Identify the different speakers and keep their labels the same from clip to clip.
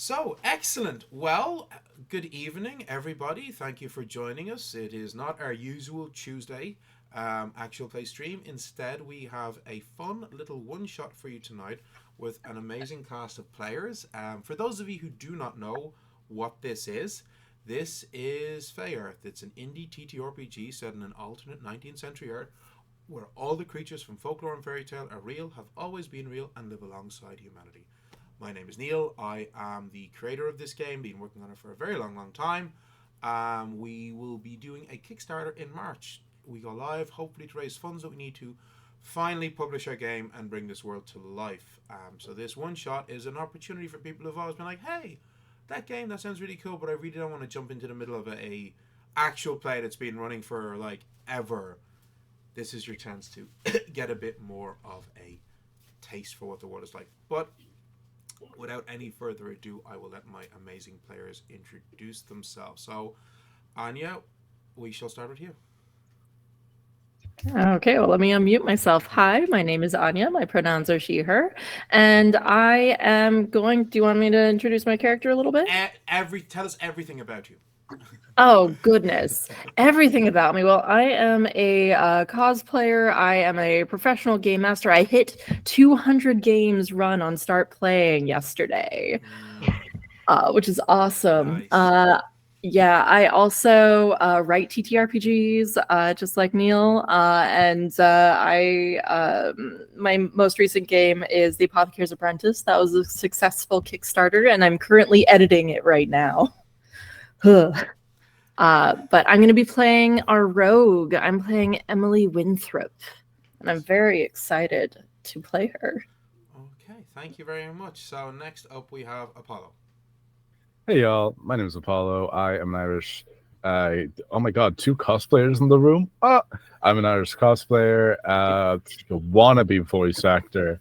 Speaker 1: So, excellent. Well, good evening, everybody. Thank you for joining us. It is not our usual Tuesday actual play stream. Instead, we have a fun little one shot for you tonight with an amazing cast of players. For those of you who do not know what this is Fey Earth. It's an indie TTRPG set in an alternate 19th century Earth where all the creatures from folklore and fairy tale are real, have always been real, and live alongside humanity. My name is Neil. I am the creator of this game, been working on it for a very long time. We will be doing a Kickstarter in March. We go live, hopefully to raise funds that we need to finally publish our game and bring this world to life. So this one shot is an opportunity for people who've always been like, hey, that game, that sounds really cool, but I really don't want to jump into the middle of a actual play that's been running for like ever. This is your chance to get a bit more of a taste for what the world is like. But without any further ado, I will let my amazing players introduce themselves. So, Anya, we shall start with you.
Speaker 2: Okay, well, let me unmute myself. Hi, my name is Anya. My pronouns are she, her. And I am going. Do you want me to introduce my character a little bit?
Speaker 1: Tell us everything about you.
Speaker 2: Oh, goodness. Everything about me. Well, I am a cosplayer. I am a professional game master. I hit 200 games run on Start Playing yesterday, which is awesome.
Speaker 1: Nice.
Speaker 2: Yeah, I also write TTRPGs, just like Neil. My most recent game is The Apothecary's Apprentice. That was a successful Kickstarter, and I'm currently editing it right now. But I'm going to be playing our rogue. I'm playing Emily Winthrop, and I'm very excited to play her.
Speaker 1: Okay, thank you very much. So next up we have Apollo.
Speaker 3: Hey y'all, my name is Apollo. I am an Irish. Oh my god, two cosplayers in the room. I'm an Irish cosplayer, a wannabe voice actor,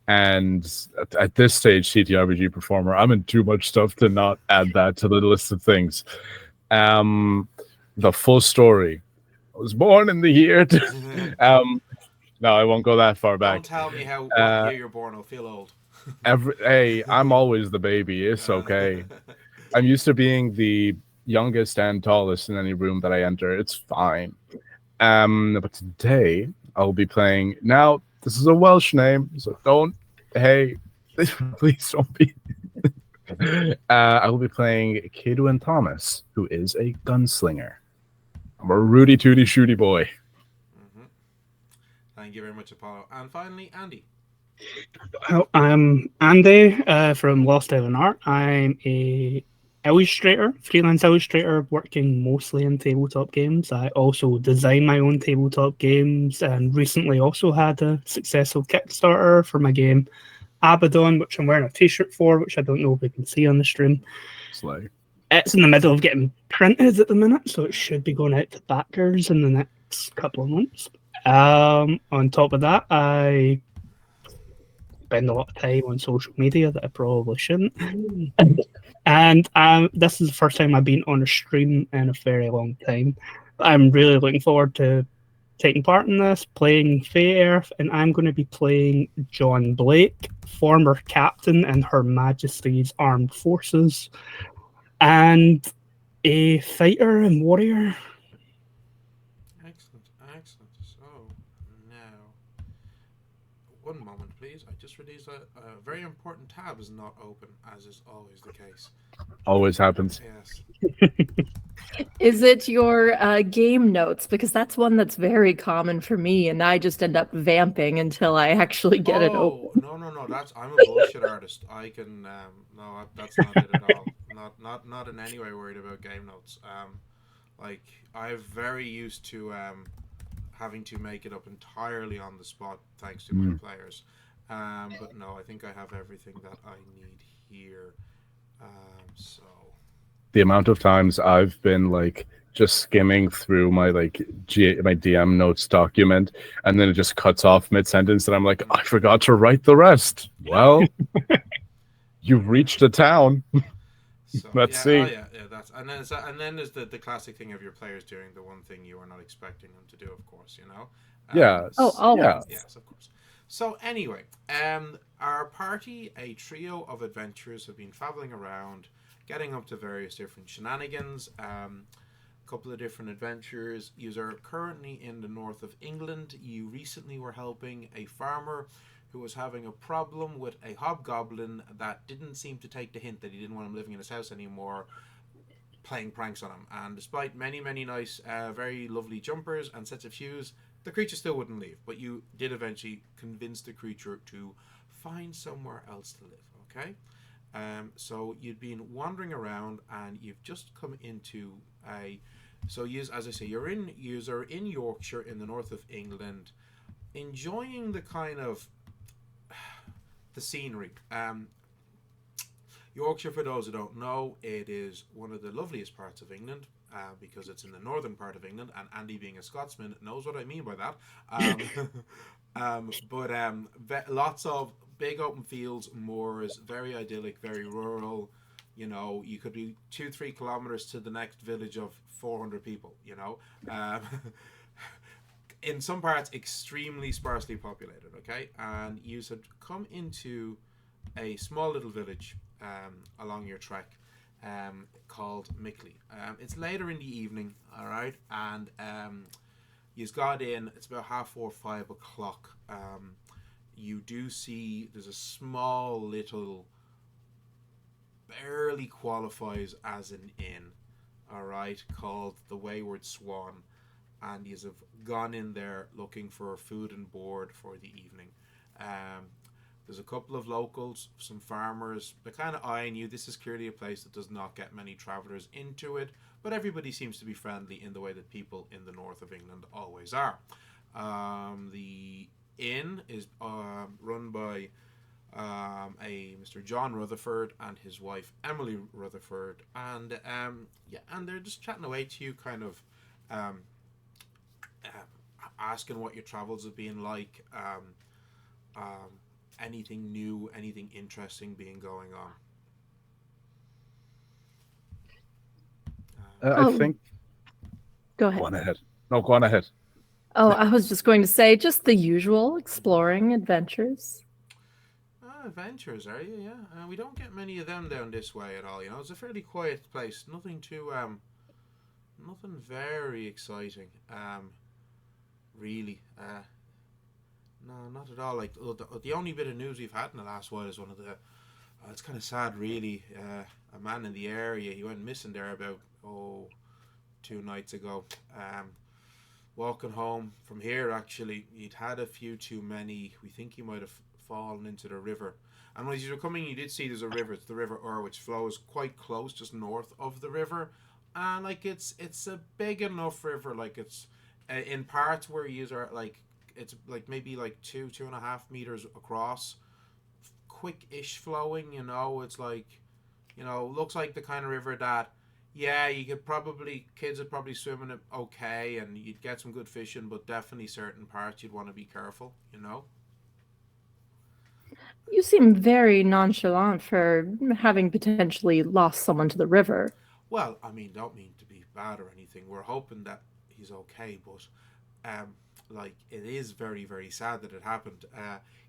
Speaker 3: and at this stage, TTRPG performer. I'm in too much stuff to not add that to the list of things. The full story. I was born in the year. No, I won't go that far back.
Speaker 1: Don't tell me what year you're born. I'll feel old.
Speaker 3: Hey, I'm always the baby. It's okay. I'm used to being the youngest and tallest in any room that I enter. It's fine. But today I'll be playing. Now, this is a Welsh name, so don't. Hey, please don't be. I will be playing Cadwyn Thomas, who is a gunslinger. I'm a Rudy Tooty Shooty boy.
Speaker 1: Mm-hmm. Thank you very much, Apollo. And finally, Andy.
Speaker 4: I'm Andy from Lost Island Art. I'm a illustrator, freelance illustrator, working mostly in tabletop games. I also design my own tabletop games, and recently also had a successful Kickstarter for my game Abaddon, which I'm wearing a t-shirt for, which I don't know if we can see on the stream.
Speaker 3: Slay.
Speaker 4: It's in the middle of getting printed at the minute, so it should be going out to backers in the next couple of months. On top of that, I spend a lot of time on social media that I probably shouldn't. And this is the first time I've been on a stream in a very long time. I'm really looking forward to taking part in this, playing Fey Earth, and I'm going to be playing John Blake, former captain in Her Majesty's Armed Forces, and a fighter and warrior.
Speaker 1: Excellent. So now, one moment, please. I just realized that a very important tab is not open, as is always the case.
Speaker 3: Always happens.
Speaker 1: Yes.
Speaker 2: Is it your game notes? Because that's one that's very common for me, and I just end up vamping until I actually get it open.
Speaker 1: No. I'm a bullshit artist. I can no, that's not it at all. Not in any way worried about game notes. Like I'm very used to having to make it up entirely on the spot thanks to my players. But no, I think I have everything that I need here. So
Speaker 3: The amount of times I've been like just skimming through my my DM notes document, and then it just cuts off mid sentence, and I'm like, I forgot to write the rest. Well, you've reached a town.
Speaker 1: So,
Speaker 3: Let's see.
Speaker 1: That's and then there's the classic thing of your players doing the one thing you are not expecting them to do, of course, you know.
Speaker 3: Yeah.
Speaker 2: Oh, always.
Speaker 1: Yes, of course. So anyway, our party, a trio of adventurers, have been traveling around, getting up to various different shenanigans. Couple of different adventures. You are currently in the north of England. You recently were helping a farmer who was having a problem with a hobgoblin that didn't seem to take the hint that he didn't want him living in his house anymore, playing pranks on him. And despite many, many nice, very lovely jumpers and sets of shoes, the creature still wouldn't leave. But you did eventually convince the creature to find somewhere else to live. Okay. So you'd been wandering around, and you've just come into a. So you, as I say, you're in Yorkshire in the north of England, enjoying the kind of the scenery. Yorkshire, for those who don't know, it is one of the loveliest parts of England because it's in the northern part of England, and Andy, being a Scotsman, knows what I mean by that. Lots of big open fields, moors, very idyllic, very rural. You know, you could be 2-3 kilometers to the next village of 400 people. You know, in some parts extremely sparsely populated. Okay, and you had come into a small little village along your trek called Mickley. It's later in the evening, all right, and you've got in. It's about 5:30. You do see there's a small little, barely qualifies as an inn, all right, called the Wayward Swan, and you have gone in there looking for food and board for the evening. There's a couple of locals, some farmers. They're kind of eyeing you. This is clearly a place that does not get many travellers into it, but everybody seems to be friendly in the way that people in the north of England always are. The inn is run by a Mr. John Rutherford and his wife Emily Rutherford, and and they're just chatting away to you, kind of asking what your travels have been like. Anything new, anything interesting being going on.
Speaker 3: I think.
Speaker 2: Go ahead.
Speaker 3: Go on ahead. No, go on ahead.
Speaker 2: Oh, I was just going to say just the usual exploring adventures.
Speaker 1: Adventures, are you? Yeah. We don't get many of them down this way at all. You know, it's a fairly quiet place. Nothing too, nothing very exciting. Really. No, not at all. Like the only bit of news we've had in the last while is one of the. It's kind of sad, really. A man in the area, he went missing there about 2 nights ago. Walking home from here, actually, he'd had a few too many. We think he might have fallen into the river. And when you were coming, you did see there's a river. It's the River Ur, which flows quite close, just north of the river. And like it's a big enough river. Like it's in parts where you are like. It's like maybe like 2.5 meters across, quick-ish flowing. You know, it's like, you know, looks like the kind of river that, yeah, you could probably, kids would probably swim in it okay, and you'd get some good fishing, but definitely certain parts you'd want to be careful. You know.
Speaker 2: You seem very nonchalant for having potentially lost someone to the river.
Speaker 1: Well, I mean, don't mean to be bad or anything. We're hoping that he's okay, but like, it is very, very sad that it happened.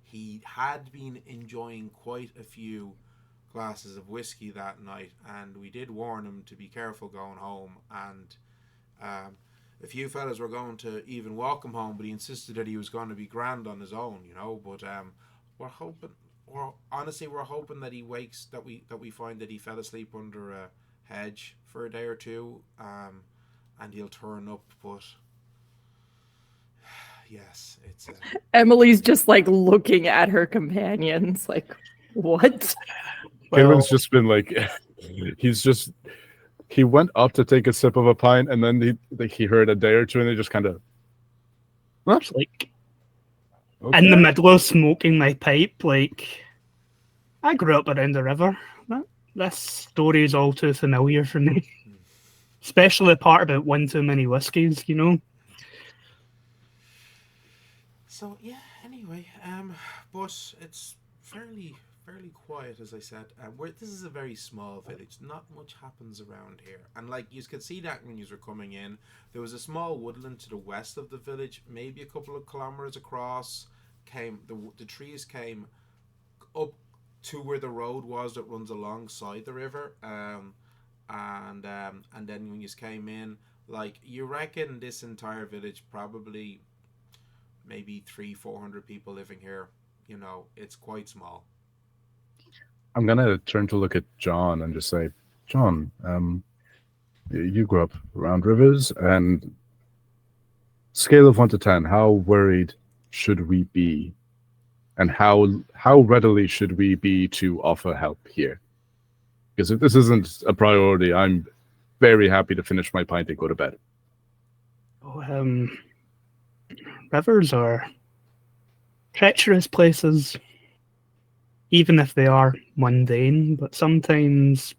Speaker 1: He had been enjoying quite a few glasses of whiskey that night, and we did warn him to be careful going home. And a few fellas were going to even walk him home, but he insisted that he was going to be grand on his own, you know. But we're hoping, we're hoping that he wakes, that we find that he fell asleep under a hedge for a day or two, and he'll turn up, but. Yes, it's.
Speaker 2: Emily's just like looking at her companions, like, what?
Speaker 3: Kidwin's just been like, he went up to take a sip of a pint, and then he heard a day or two, and they just kind of.
Speaker 4: That's like
Speaker 3: Okay.
Speaker 4: in the middle of smoking my pipe. Like, I grew up around the river. This story is all too familiar for me, especially the part about one too many whiskies. You know.
Speaker 1: So yeah. Anyway, but it's fairly quiet, as I said. This is a very small village. Not much happens around here, and like you could see that when you were coming in, there was a small woodland to the west of the village, maybe a couple of kilometers across. came the trees came up to where the road was that runs alongside the river, and then when you came in, like, you reckon this entire village probably maybe 300-400 people living here. You know, it's quite small.
Speaker 3: I'm gonna turn to look at John and just say, John, you grew up around rivers, and scale of 1 to 10, how worried should we be, and how readily should we be to offer help here? Because if this isn't a priority, I'm very happy to finish my pint and go to bed.
Speaker 4: Oh, rivers are treacherous places, even if they are mundane, but sometimes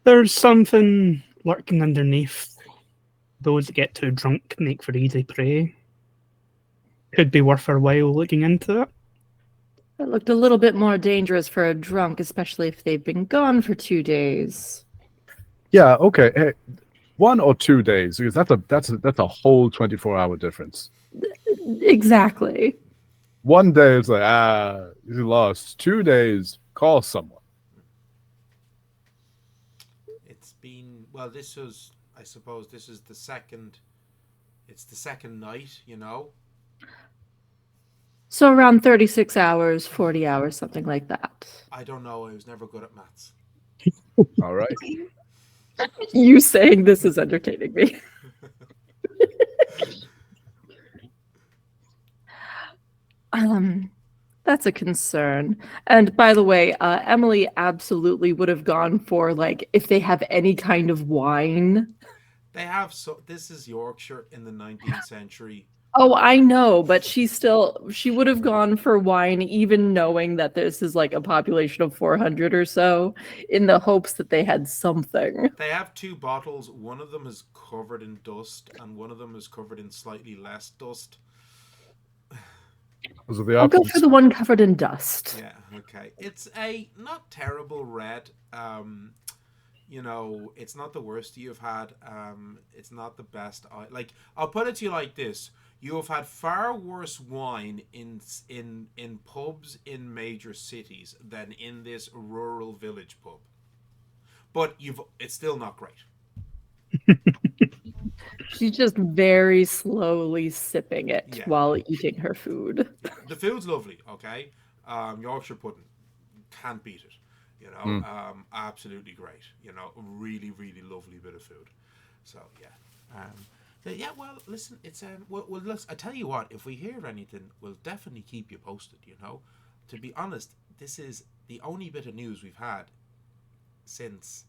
Speaker 4: there's something lurking underneath. Those that get too drunk make for easy prey. Could be worth our while looking into it.
Speaker 2: That looked a little bit more dangerous for a drunk, especially if they've been gone for 2 days.
Speaker 3: Yeah, okay. Hey, 1 or 2 days, because that's a whole 24-hour difference.
Speaker 2: Exactly.
Speaker 3: 1 day is like, you lost. 2 days, call someone.
Speaker 1: It's been, well, I suppose this is the second night, you know.
Speaker 2: So around 36 hours, 40 hours, something like that.
Speaker 1: I don't know, I was never good at maths.
Speaker 3: All right.
Speaker 2: You saying this is entertaining me. That's a concern. And by the way, Emily absolutely would have gone for, like, if they have any kind of wine.
Speaker 1: They have, so this is Yorkshire in the 19th century.
Speaker 2: Oh, I know, but she would have gone for wine, even knowing that this is like a population of 400 or so, in the hopes that they had something.
Speaker 1: They have 2 bottles. One of them is covered in dust, and one of them is covered in slightly less dust.
Speaker 3: Those are the
Speaker 2: I'll go
Speaker 3: options.
Speaker 2: for the one covered in dust.
Speaker 1: Yeah, okay. It's a not terrible red. You know, it's not the worst you've had. It's not the best. Like, I'll put it to you like this: you have had far worse wine in pubs in major cities than in this rural village pub. But it's still not great.
Speaker 2: She's just very slowly sipping it
Speaker 1: Yeah.
Speaker 2: while eating her food.
Speaker 1: The food's lovely, okay? Yorkshire pudding, can't beat it. You know, absolutely great. You know, really, really lovely bit of food. So yeah, yeah. Well, listen, it's well, I tell you what, if we hear anything, we'll definitely keep you posted. You know, to be honest, this is the only bit of news we've had since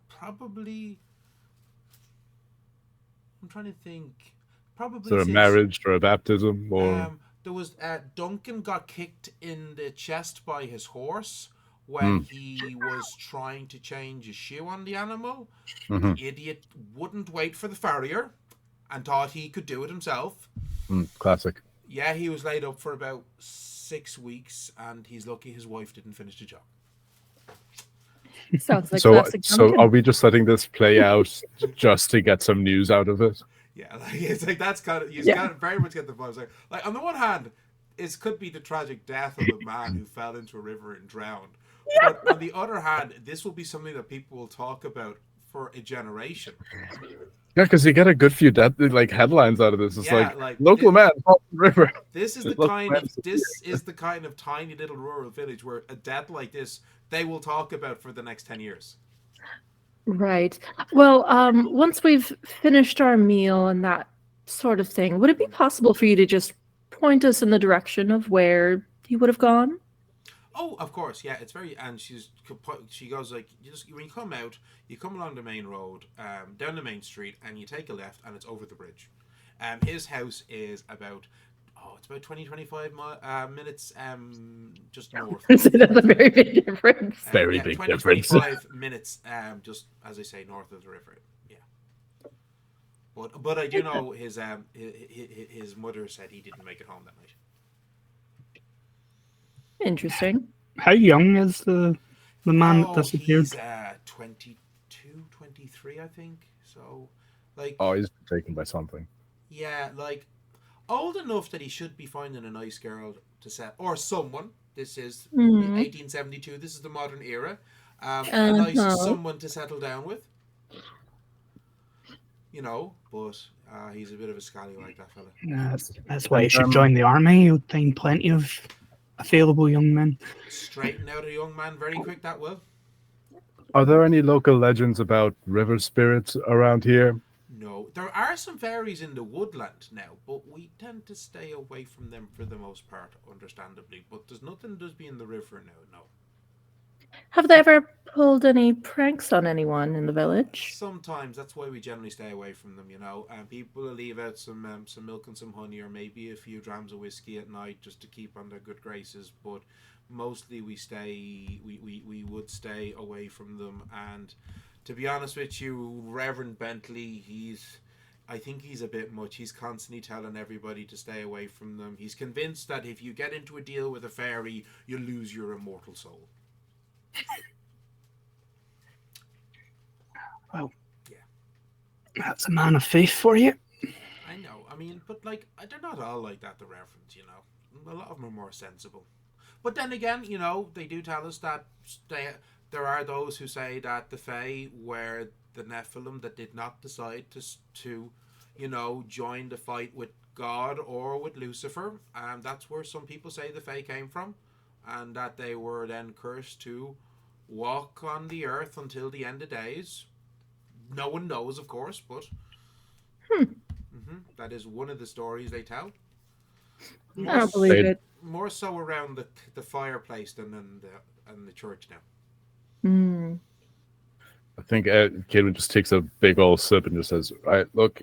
Speaker 1: probably. I'm trying to think. Probably
Speaker 3: Is there a
Speaker 1: since,
Speaker 3: marriage or a baptism or
Speaker 1: there was Duncan got kicked in the chest by his horse when he was trying to change a shoe on the animal. The idiot wouldn't wait for the farrier and thought he could do it himself.
Speaker 3: Classic.
Speaker 1: Yeah, he was laid up for about 6 weeks, and he's lucky his wife didn't finish the job.
Speaker 2: Sounds like
Speaker 3: So
Speaker 2: classic Duncan.
Speaker 3: are we just letting this play out just to get some news out of it?
Speaker 1: Yeah, like, it's like that's kind of you
Speaker 2: Yeah.
Speaker 1: very much get the vibes. Like on the one hand, it could be the tragic death of a man who fell into a river and drowned. Yeah. But on the other hand, this will be something that people will talk about for a generation.
Speaker 3: Yeah, because you get a good few headlines out of this. It's like local man fell in the river.
Speaker 1: This is the kind of tiny little rural village where a death like this they will talk about for the next 10 years.
Speaker 2: Right. Well, once we've finished our meal and that sort of thing, would it be possible for you to just point us in the direction of where he would have gone?
Speaker 1: Oh, of course, yeah. It's very, and she goes like, when you come out, you come along the main road, down the main street, and you take a left, and it's over the bridge. His house is about 20-25 minutes just north.
Speaker 2: That's a very big difference.
Speaker 3: Very big difference.
Speaker 1: 25 minutes just as I say north of the river. Yeah. But I do know his mother said he didn't make it home that night.
Speaker 2: Interesting.
Speaker 4: How young is the man that disappeared?
Speaker 1: He's 22, 23, I think. So, like.
Speaker 3: Oh, he's been taken by something.
Speaker 1: Yeah, like, old enough that he should be finding a nice girl to set, or someone. This is
Speaker 2: Mhm.
Speaker 1: 1872. This is the modern era. A nice
Speaker 2: Uh-huh.
Speaker 1: someone to settle down with. But he's a bit of a scallywag, that fella.
Speaker 4: That's why you should join the army. You'll find plenty of available young men.
Speaker 1: Straighten out a young man very quick, that will.
Speaker 3: Are there any local legends about river spirits around here?
Speaker 1: No, there are some fairies in the woodland now, but we tend to stay away from them for the most part, understandably. But there's nothing does be in the river now, no.
Speaker 2: Have they ever pulled any pranks on anyone in the village?
Speaker 1: Sometimes that's why we generally stay away from them, And people will leave out some milk and some honey, or maybe a few drams of whiskey at night just to keep on their good graces. But mostly we would stay away from them. And to be honest with you, Reverend Bentley, I think he's a bit much. He's constantly telling everybody to stay away from them. He's convinced that if you get into a deal with a fairy, you'll lose your immortal soul.
Speaker 4: Well,
Speaker 1: yeah,
Speaker 4: that's a man of faith for you.
Speaker 1: I know. I mean, but they're not all like that. The Reverends, a lot of them are more sensible. But then again, they do tell us that there are those who say that the Fae were the Nephilim that did not decide to join the fight with God or with Lucifer. That's where some people say the Fae came from, and that they were then cursed to walk on the earth until the end of days. No one knows, of course, but that is one of the stories they tell.
Speaker 2: I don't believe it.
Speaker 1: More so around the fireplace than in the church now.
Speaker 2: Mm.
Speaker 3: I think Caleb just takes a big old sip and just says, look,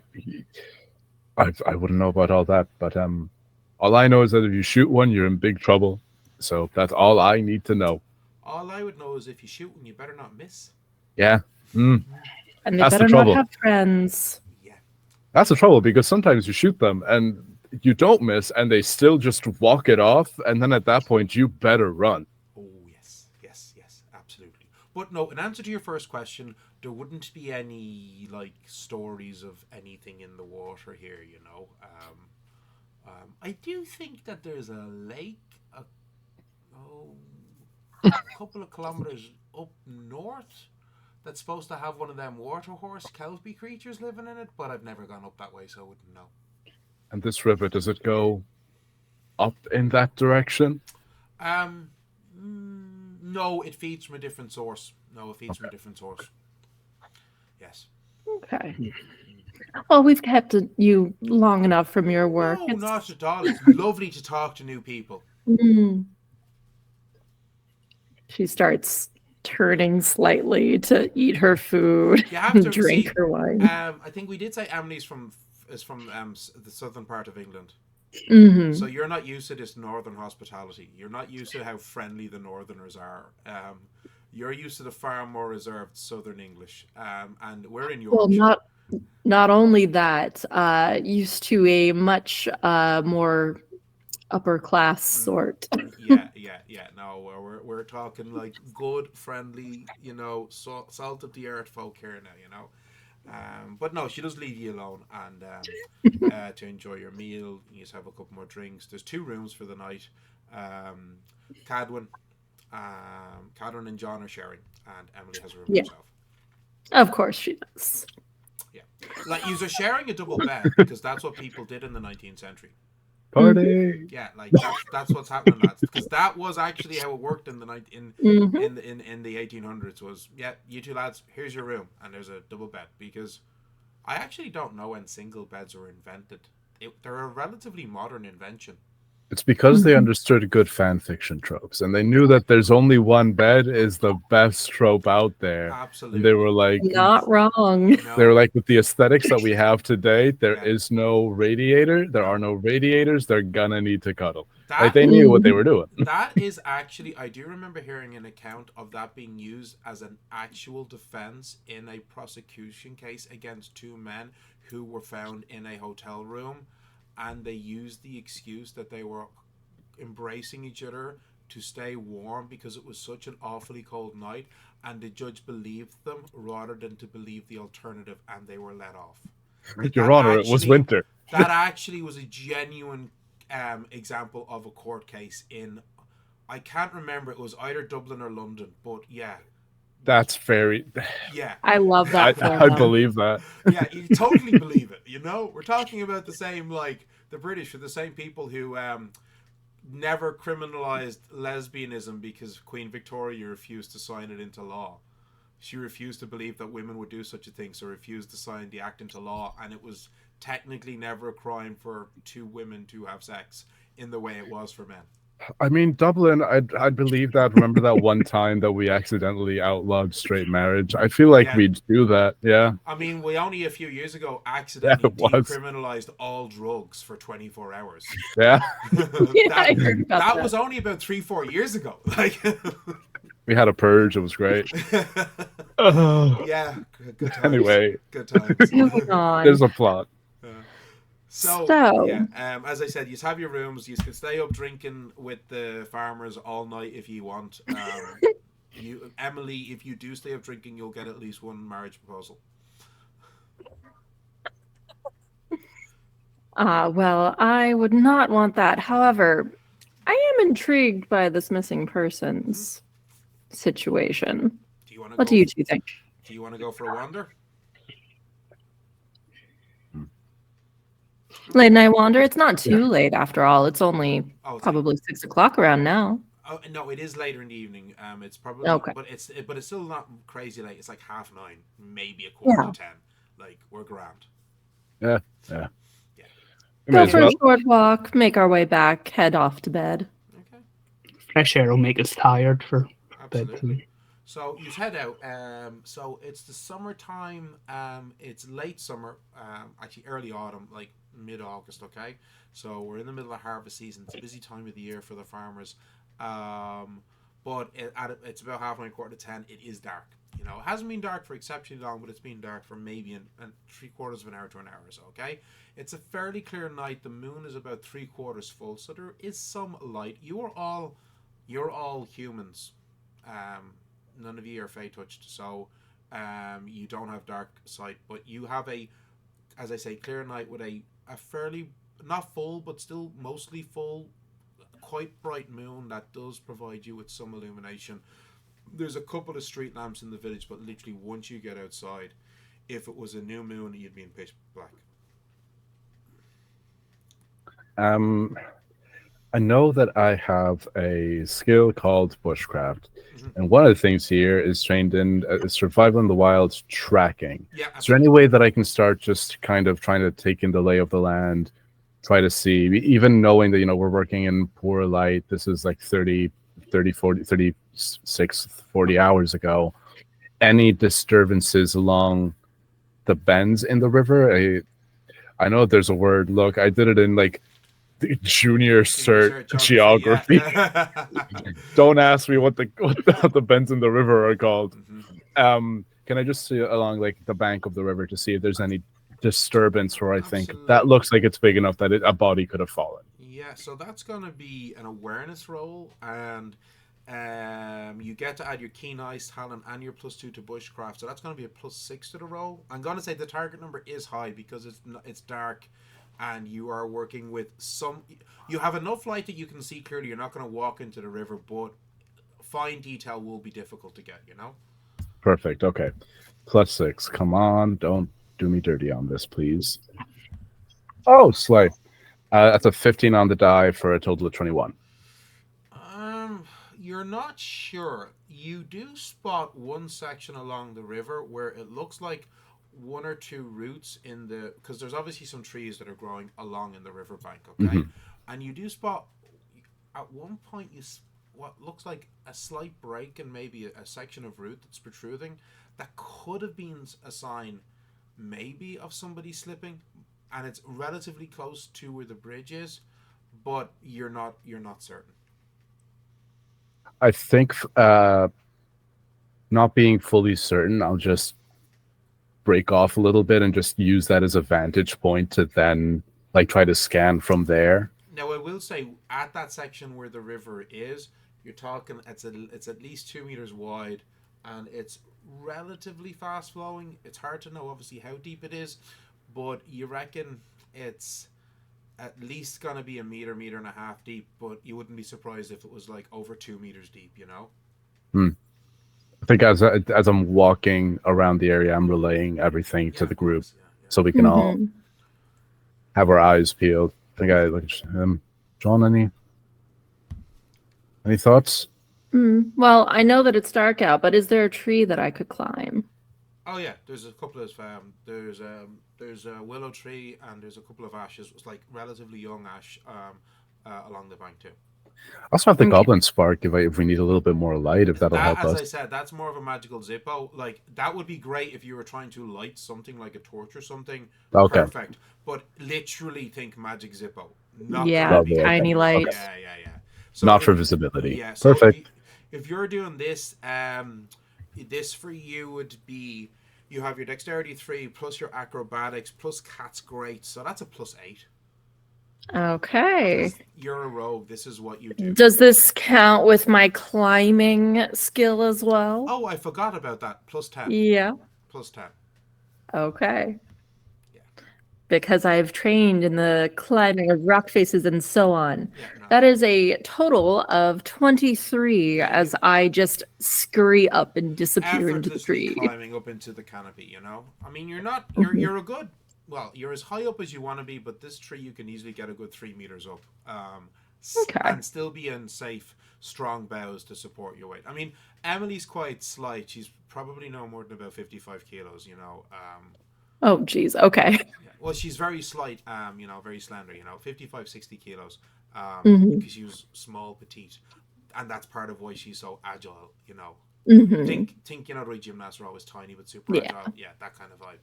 Speaker 3: I wouldn't know about all that, but all I know is that if you shoot one, you're in big trouble. So that's all I need to know.
Speaker 1: All I would know is if you shoot one, you better not miss.
Speaker 3: Yeah.
Speaker 2: And they
Speaker 3: That's
Speaker 2: better
Speaker 3: the
Speaker 2: not
Speaker 3: trouble.
Speaker 2: have friends.
Speaker 1: Yeah.
Speaker 3: That's the trouble, because sometimes you shoot them and you don't miss and they still just walk it off, and then at that point you better run.
Speaker 1: Oh, yes, absolutely. But no, in answer to your first question, there wouldn't be any stories of anything in the water here, I do think that there's a lake a couple of kilometers up north that's supposed to have one of them water horse kelpie creatures living in it, but I've never gone up that way, so I wouldn't know.
Speaker 3: And this river, does it go up in that direction?
Speaker 1: No, it feeds from a different source. Yes.
Speaker 2: Okay. Well, we've kept you long enough from your work.
Speaker 1: No, not at all. It's lovely to talk to new people.
Speaker 2: She starts turning slightly to eat her food and drink her wine.
Speaker 1: I think we did say Emily's from the southern part of England.
Speaker 2: Mm-hmm.
Speaker 1: So you're not used to this northern hospitality. You're not used to how friendly the northerners are. You're used to the far more reserved southern English. And we're in Yorkshire.
Speaker 2: Well, not only that, used to a much more upper class sort.
Speaker 1: Yeah. No, we're talking like good, friendly, salt of the earth folk here now, But no, she does leave you alone and to enjoy your meal. You just have a couple more drinks. There's 2 rooms for the night. Cadwyn and John are sharing, and Emily has a room herself.
Speaker 2: Of course she does.
Speaker 1: Yeah, you're sharing a double bed because that's what people did in the 19th century.
Speaker 3: Party.
Speaker 1: Yeah, that's what's happening, lads. Because that was actually how it worked in the 1800s. Was you 2 lads, here's your room, and there's a double bed. Because I actually don't know when single beds were invented. They're a relatively modern invention.
Speaker 3: It's because they understood good fan fiction tropes, and they knew that there's only one bed is the best trope out there.
Speaker 1: Absolutely.
Speaker 3: And they were like,
Speaker 2: not wrong.
Speaker 3: They were like, with the aesthetics that we have today, there is no radiator. There are no radiators. They're gonna need to cuddle. They knew what they were doing.
Speaker 1: That is actually, I do remember hearing an account of that being used as an actual defense in a prosecution case against 2 men who were found in a hotel room. And they used the excuse that they were embracing each other to stay warm because it was such an awfully cold night, and the judge believed them rather than to believe the alternative, and they were let off.
Speaker 3: Your Honor, it was winter.
Speaker 1: That actually was a genuine example of a court case in, I can't remember, it was either Dublin or London, but yeah.
Speaker 3: That's very.
Speaker 1: Yeah.
Speaker 2: I love that for
Speaker 3: I
Speaker 2: them.
Speaker 3: believe that.
Speaker 1: Yeah, you totally believe it, you know? We're talking about the same, like, the British are the same people who never criminalized lesbianism because Queen Victoria refused to sign it into law. She refused to believe that women would do such a thing, so refused to sign the act into law, and it was technically never a crime for two women to have sex in the way it was for men.
Speaker 3: I mean, Dublin, I'd believe that. Remember that one time that we accidentally outlawed straight marriage? I feel like
Speaker 1: Yeah.
Speaker 3: we'd do that. Yeah.
Speaker 1: I mean, we only a few years ago
Speaker 3: Yeah,
Speaker 1: accidentally
Speaker 3: it was.
Speaker 1: decriminalized all drugs for 24 hours.
Speaker 3: Yeah.
Speaker 2: Yeah, I heard about
Speaker 1: that
Speaker 2: that.
Speaker 1: was only about 3-4 years ago. Like,
Speaker 3: We had a purge. It was great.
Speaker 4: Oh,
Speaker 1: yeah, good times.
Speaker 3: Anyway,
Speaker 1: Good times.
Speaker 2: Moving on.
Speaker 3: there's a plot.
Speaker 1: So,
Speaker 2: So-
Speaker 1: yeah, as I said, you have your rooms. You can stay up drinking with the farmers all night if you want. Emily, if you do stay up drinking, you'll get at least one marriage proposal.
Speaker 2: Well, I would not want that. However, I am intrigued by this missing persons situation.
Speaker 1: Do you want to?
Speaker 2: What do you two think?
Speaker 1: Do you want to go for a wander?
Speaker 2: Late night wander? It's not too late after all. It's only
Speaker 1: Oh, it's
Speaker 2: probably 6 o'clock around now.
Speaker 1: Oh no, it is later in the evening. It's probably
Speaker 2: Okay.
Speaker 1: but it's still not crazy late. It's like 9:30, maybe a quarter to 10. Like, we're grand.
Speaker 3: Yeah. We
Speaker 2: Go
Speaker 3: may as
Speaker 2: for
Speaker 3: well.
Speaker 2: a short walk, make our way back, head off to bed.
Speaker 1: Okay,
Speaker 4: fresh air will make us tired for
Speaker 1: absolutely.
Speaker 4: bedtime.
Speaker 1: So you head out. So it's the summertime. It's late summer. Actually early autumn, like mid-August. Okay, so we're in the middle of harvest season. It's a busy time of the year for the farmers. But it's about halfway, quarter to 10. It is dark. You know, it hasn't been dark for exceptionally long, but it's been dark for maybe an 3/4 of an hour to an hour or so. Okay, it's a fairly clear night. The moon is about 3/4 full, so there is some light. You're all humans. None of you are fey touched, so you don't have dark sight, but you have as I say, clear night with a fairly, not full, but still mostly full, quite bright moon that does provide you with some illumination. There's a couple of street lamps in the village, but literally once you get outside, if it was a new moon, you'd be in pitch black.
Speaker 3: I know that I have a skill called bushcraft, and one of the things here is trained in survival in the wild tracking.
Speaker 1: Yeah.
Speaker 3: Is there any way that I can start just kind of trying to take in the lay of the land, try to see, even knowing that, we're working in poor light, this is like 30, 40, 36, 40 hours ago, any disturbances along the bends in the river? I know there's a word. Look, I did it in like the junior cert geography.
Speaker 1: Yeah.
Speaker 3: Don't ask me what the bends in the river are called. Can I just see along like the bank of the river to see if there's any disturbance where I think that looks like it's big enough that a body could have fallen?
Speaker 1: Yeah, so that's going to be an awareness roll, and you get to add your keen eyes talent and your +2 to bushcraft, so that's going to be a +6 to the roll. I'm going to say the target number is high because it's dark, and you are working with you have enough light that you can see clearly. You're not going to walk into the river, but fine detail will be difficult to get,
Speaker 3: Perfect. Okay. +6. Come on, don't do me dirty on this, please. Oh, slay. That's a 15 on the die for a total of 21.
Speaker 1: You're not sure. You do spot one section along the river where it looks like one or two roots because there's obviously some trees that are growing along in the riverbank, okay? And you do spot at one point what looks like a slight break and maybe a section of root that's protruding that could have been a sign maybe of somebody slipping, and it's relatively close to where the bridge is, but you're not certain.
Speaker 3: I think not being fully certain, I'll just break off a little bit and just use that as a vantage point to then like try to scan from there.
Speaker 1: Now, I will say at that section where the river is, you're talking it's at least 2 meters wide, and it's relatively fast flowing. It's hard to know obviously how deep it is, but you reckon it's at least gonna be a meter, meter and a half deep, but you wouldn't be surprised if it was like over 2 meters deep, you know?
Speaker 3: I think as I'm walking around the area, I'm relaying everything to
Speaker 1: Yeah,
Speaker 3: the
Speaker 1: of
Speaker 3: group
Speaker 1: course, yeah.
Speaker 3: so we can all
Speaker 2: Mhm.
Speaker 3: have our eyes peeled. I think I like John. Any thoughts?
Speaker 2: Well, I know that it's dark out, but is there a tree that I could climb?
Speaker 1: Oh yeah, there's a couple of there's a willow tree and there's a couple of ashes. It's like relatively young ash along the bank too.
Speaker 3: I also have the
Speaker 2: Okay.
Speaker 3: goblin spark if we need a little bit more light, if that'll
Speaker 1: That,
Speaker 3: help
Speaker 1: as
Speaker 3: us.
Speaker 1: I said, that's more of a magical Zippo. Like that would be great if you were trying to light something like a torch or something.
Speaker 3: Okay.
Speaker 1: Perfect. But literally think magic Zippo. Not
Speaker 2: Yeah,
Speaker 1: gonna be
Speaker 3: okay.
Speaker 2: tiny light.
Speaker 1: Yeah. So
Speaker 3: Not for
Speaker 1: if-
Speaker 3: visibility.
Speaker 1: Yeah. So
Speaker 3: Perfect.
Speaker 1: if you're doing this, this for you would be you have your dexterity 3 plus your acrobatics plus cat's great, so that's a +8.
Speaker 2: Okay.
Speaker 1: 'Cause you're a rogue. This is what you do.
Speaker 2: Does this count with my climbing skill as well?
Speaker 1: Oh, I forgot about that. +10.
Speaker 2: Yeah.
Speaker 1: +10.
Speaker 2: Okay.
Speaker 1: Yeah.
Speaker 2: Because I've trained in the climbing of rock faces and so on.
Speaker 1: Yeah. No.
Speaker 2: That is a total of 23 as I just scurry up and disappear into the
Speaker 1: Effortlessly
Speaker 2: tree.
Speaker 1: climbing up into the canopy. You know. I mean, you're not. You're a good. Well, you're as high up as you want to be, but this tree you can easily get a good 3 meters up.
Speaker 2: Okay.
Speaker 1: And still be in safe, strong boughs to support your weight. I mean, Emily's quite slight. She's probably no more than about 55 kilos. You know.
Speaker 2: Oh, geez. Okay.
Speaker 1: Yeah. Well, she's very slight. You know, very slender. You know, 55, 60 kilos.
Speaker 2: Mhm.
Speaker 1: Because she was small, petite, and that's part of why she's so agile. You know.
Speaker 2: Mhm.
Speaker 1: Think. You know, the way gymnasts are always tiny but super
Speaker 2: Yeah.
Speaker 1: agile. Yeah, that kind of vibe.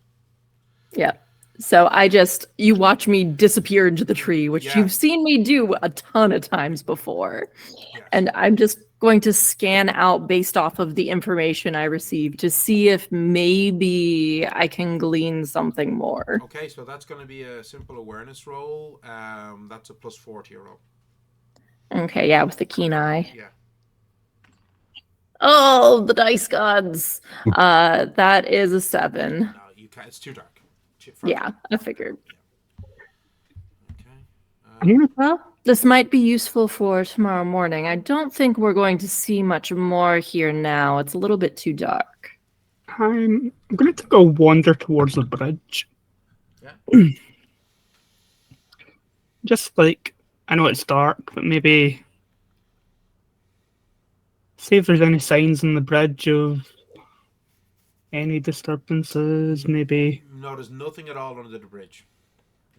Speaker 2: Yeah. So you watch me disappear into the tree, which
Speaker 1: Yeah.
Speaker 2: you've seen me do a ton of times before.
Speaker 1: Yes.
Speaker 2: And I'm just going to scan out based off of the information I received to see if maybe I can glean something more.
Speaker 1: Okay, so that's going to be a simple awareness roll. That's a +4 to your roll.
Speaker 2: Okay, yeah, with the keen eye.
Speaker 1: Yeah.
Speaker 2: Oh, the dice gods. That is a 7.
Speaker 1: No, you can't. It's too dark.
Speaker 2: Yeah, I figured.
Speaker 1: Okay.
Speaker 2: Well, this might be useful for tomorrow morning. I don't think we're going to see much more here now. It's a little bit too dark.
Speaker 4: I'm going to go wander towards the bridge.
Speaker 1: Yeah.
Speaker 4: Just like, I know it's dark, but maybe see if there's any signs on the bridge of any disturbances, maybe.
Speaker 1: No, there's nothing at all under the bridge.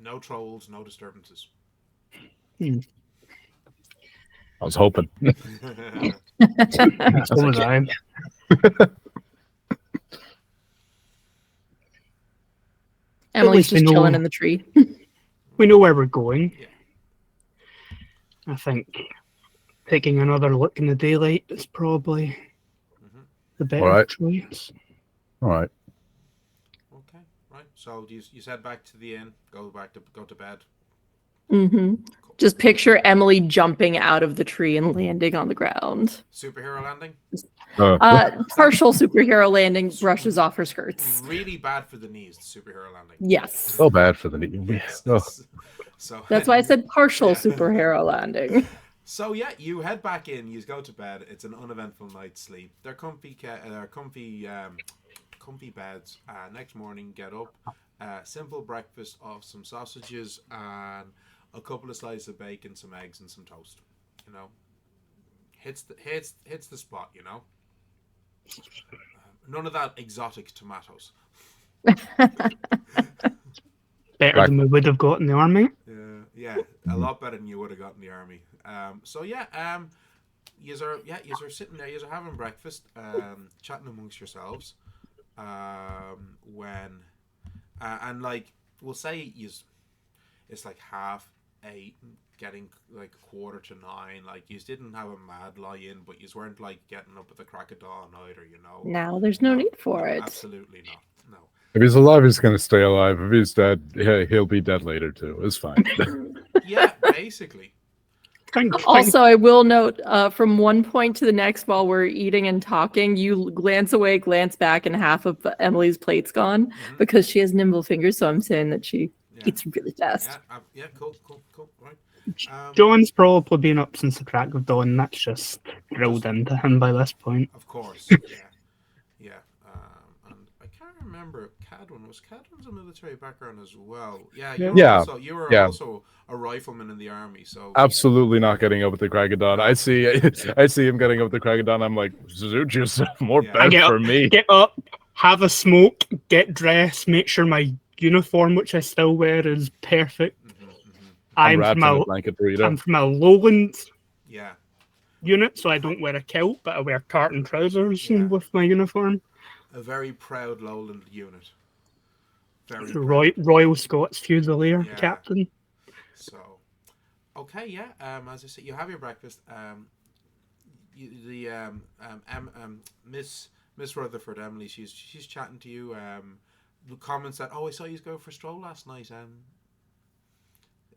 Speaker 1: No trolls, no disturbances.
Speaker 3: I was hoping.
Speaker 4: So was I.
Speaker 2: Emily's
Speaker 4: least we
Speaker 2: just
Speaker 4: know-
Speaker 2: chilling in the tree.
Speaker 4: We know where we're going.
Speaker 1: Yeah.
Speaker 4: I think taking another look in the daylight is probably
Speaker 1: Mhm.
Speaker 4: the better
Speaker 3: Alright.
Speaker 4: choice.
Speaker 3: All right.
Speaker 1: Okay, right. So you said back to the inn. Go to bed.
Speaker 2: hmm Just picture Emily jumping out of the tree and landing on the ground.
Speaker 1: Superhero landing.
Speaker 2: Partial superhero landing brushes off her skirts.
Speaker 1: Really bad for the knees. The superhero landing.
Speaker 2: Yes.
Speaker 3: So bad for the knee.
Speaker 1: Yes.
Speaker 3: Oh,
Speaker 1: So
Speaker 2: That's why I said partial
Speaker 1: Yeah.
Speaker 2: superhero landing.
Speaker 1: So yeah, you head back in. You go to bed. It's an uneventful night's sleep. They're comfy. Comfy beds. Next morning, get up. Simple breakfast of some sausages and a couple of slices of bacon, some eggs, and some toast. You know, hits the spot. You know, none of that exotic tomatoes.
Speaker 4: Better
Speaker 3: Right.
Speaker 4: than we would have got in the army.
Speaker 1: Yeah, a lot better than you would have got in the army. So yeah, yous are sitting there, yous are having breakfast, chatting amongst yourselves. And like we'll say it's like 8:30, getting like 8:45. Like yous didn't have a mad lie in, but yous weren't like getting up at the crack of dawn either. You know.
Speaker 2: Now there's no need for it.
Speaker 1: Absolutely not. No.
Speaker 3: if he's alive, he's gonna stay alive. If he's dead, he'll be dead later too. It's fine.
Speaker 1: Yeah, basically.
Speaker 2: Also, I will note from one point to the next while we're eating and talking, you glance away, glance back, and half of Emily's plate's gone because she has nimble fingers. So I'm saying that she It's really fast.
Speaker 1: Yeah, cool. Right.
Speaker 4: John's probably been up since the crack of dawn. That's just drilled into him by this point.
Speaker 1: Of course, yeah. And I can't remember. Cadwin's a military background as well. Yeah, you were also a rifleman in the army. So
Speaker 3: absolutely not getting up with the crack of dawn. I see him getting up with the crack of dawn. I'm like, zoot yourself, more bed for me.
Speaker 4: Get up, have a smoke, get dressed, make sure my uniform, which I still wear, is perfect. I'm from a lowland unit, so I don't wear a kilt, but I wear tartan trousers with my uniform.
Speaker 1: A very proud lowland unit.
Speaker 4: Royal Scots Fusilier captain.
Speaker 1: So, okay, as I said, you have your breakfast. Miss Rutherford, Emily, she's chatting to you. Comments that, I saw you go for a stroll last night.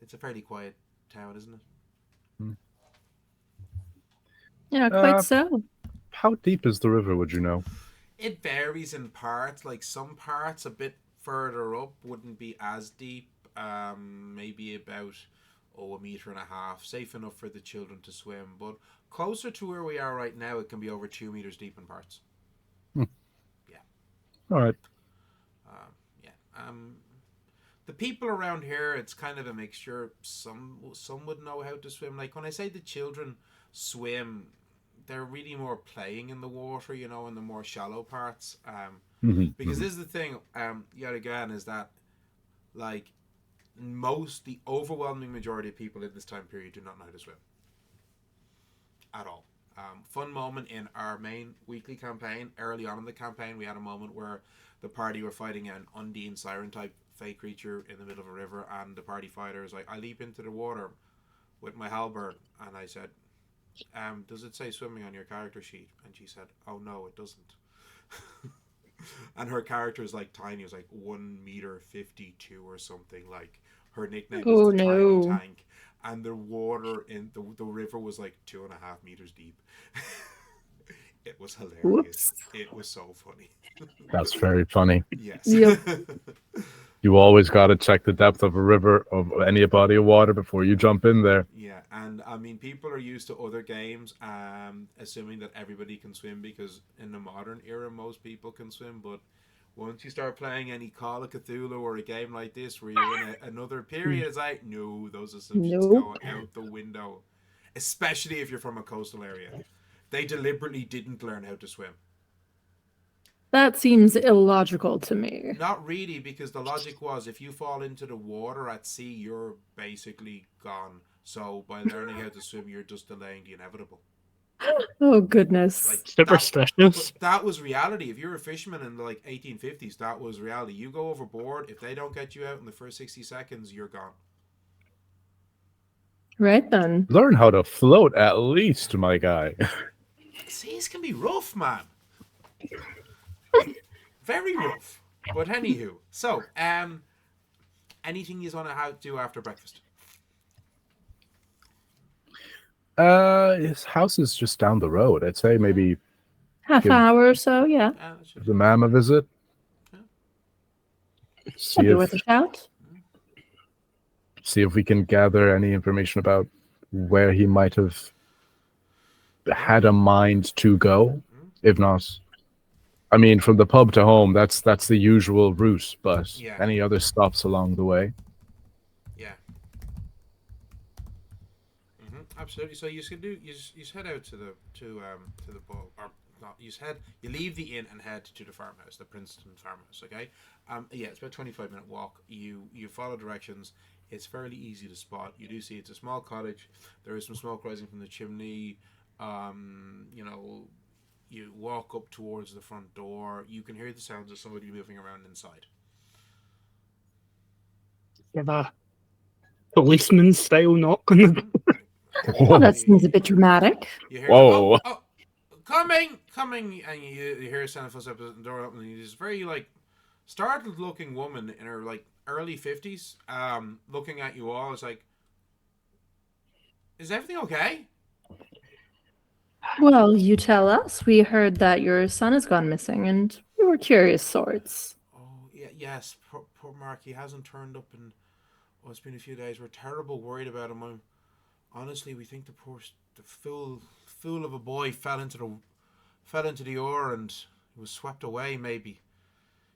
Speaker 1: It's a fairly quiet town, isn't it?
Speaker 2: Yeah, quite so.
Speaker 3: How deep is the river, would you know?
Speaker 1: It varies in parts. Like some parts a bit further up wouldn't be as deep. Maybe about 1.5 meters. Safe enough for the children to swim. But closer to where we are right now, it can be over 2 meters deep in parts. Yeah.
Speaker 3: All right.
Speaker 1: The people around here, it's kind of a mixture. Some would know how to swim. Like when I say the children swim, they're really more playing in the water, in the more shallow parts. Because this is the thing, yet again, is that like the overwhelming majority of people in this time period do not know how to swim at all. Fun moment in our main weekly campaign. Early on in the campaign, we had a moment where the party were fighting an Undine siren type fake creature in the middle of a river, and the party fighter is like, I leap into the water with my halberd, and I said, does it say swimming on your character sheet? And she said, oh no, it doesn't. And her character is like tiny. It was like 1.52 m or something. Like her nickname is the Tiny Tank. And the water in the river was like 2.5 meters deep. It was hilarious. Whoops. It was so funny.
Speaker 3: That's very funny.
Speaker 1: Yes.
Speaker 2: Yep.
Speaker 3: You always got to check the depth of a river, of any body of water, before you jump in there.
Speaker 1: Yeah, and I mean, people are used to other games, assuming that everybody can swim, because in the modern era, most people can swim. But once you start playing any Call of Cthulhu or a game like this, where you're in another period, it's like, no, those assumptions go out the window. Especially if you're from a coastal area. They deliberately didn't learn how to swim.
Speaker 2: That seems illogical to me.
Speaker 1: Not really, because the logic was if you fall into the water at sea, you're basically gone. So by learning how to swim, you're just delaying the inevitable.
Speaker 2: Oh, goodness.
Speaker 1: Like,
Speaker 4: superstitious.
Speaker 1: That was reality. If you're a fisherman in the 1850s, that was reality. You go overboard, if they don't get you out in the first 60 seconds, you're gone.
Speaker 2: Right then.
Speaker 3: Learn how to float at least, my guy.
Speaker 1: Seas can be rough, man. Very rough. But anywho, so anything you want to do after breakfast?
Speaker 3: His house is just down the road. I'd say maybe
Speaker 2: half hour or so. Yeah.
Speaker 3: The ma'am a visit.
Speaker 2: See if, worth a shout.
Speaker 3: See if we can gather any information about where he might have had a mind to go. If not, I mean, from the pub to home, that's the usual route, but any other stops along the way?
Speaker 1: Yeah. Absolutely. So you head out to the pub, or not? You leave the inn and head to the farmhouse, the Princeton farmhouse. Okay. It's about a 25-minute walk. You follow directions. It's fairly easy to spot. You do see it's a small cottage. There is some smoke rising from the chimney. You walk up towards the front door. You can hear the sounds of somebody moving around inside.
Speaker 4: Give a policeman style knock on the door.
Speaker 2: Well, that seems a bit dramatic.
Speaker 1: You hear,
Speaker 3: whoa!
Speaker 1: Coming, and you hear a sound of footsteps at the door open. And this very startled-looking woman in her early 50s, looking at you all. It's like, is everything okay?
Speaker 2: Well, you tell us. We heard that your son has gone missing, and we were curious sorts.
Speaker 1: Oh, yes. Poor Mark. He hasn't turned up in Well, it's been a few days. We're terrible worried about him. Honestly, we think the fool of a boy fell into the ore and he was swept away. Maybe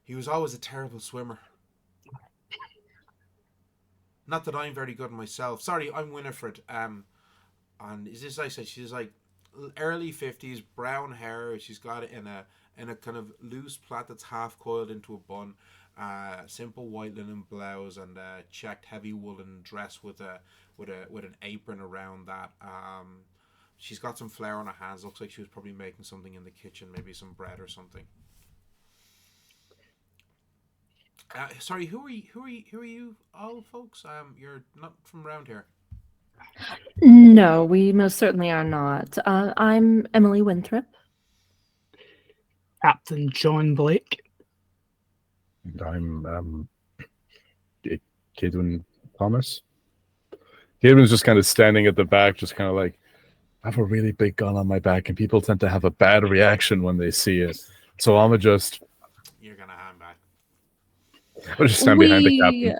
Speaker 1: he was always a terrible swimmer. Not that I'm very good myself. Sorry, I'm Winifred. And is this I said she's like early 50s, brown hair. She's got it in a kind of loose plait that's half coiled into a bun. Simple white linen blouse and a checked heavy woolen dress with an apron around that. She's got some flour on her hands. Looks like she was probably making something in the kitchen, maybe some bread or something. Sorry, who are you all folks? You're not from around here.
Speaker 2: No, we most certainly are not. I'm Emily Winthrop.
Speaker 4: Captain John Blake.
Speaker 3: And I'm Cadwin Thomas. Cadwin's just kind of standing at the back, just kind of like, I have a really big gun on my back, and people tend to have a bad reaction when they see it. So I'm just...
Speaker 1: You're gonna hand back.
Speaker 3: I'll just stand behind the captain.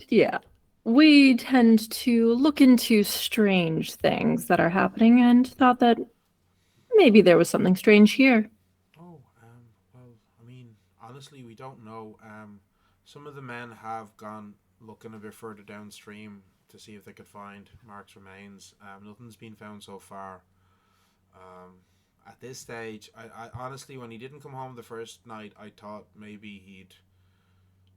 Speaker 2: Yeah. We tend to look into strange things that are happening and thought that maybe there was something strange here.
Speaker 1: Oh, well, I mean, honestly, we don't know. Some of the men have gone looking a bit further downstream to see if they could find Mark's remains. Nothing's been found so far. At this stage, I honestly, when he didn't come home the first night, I thought maybe he'd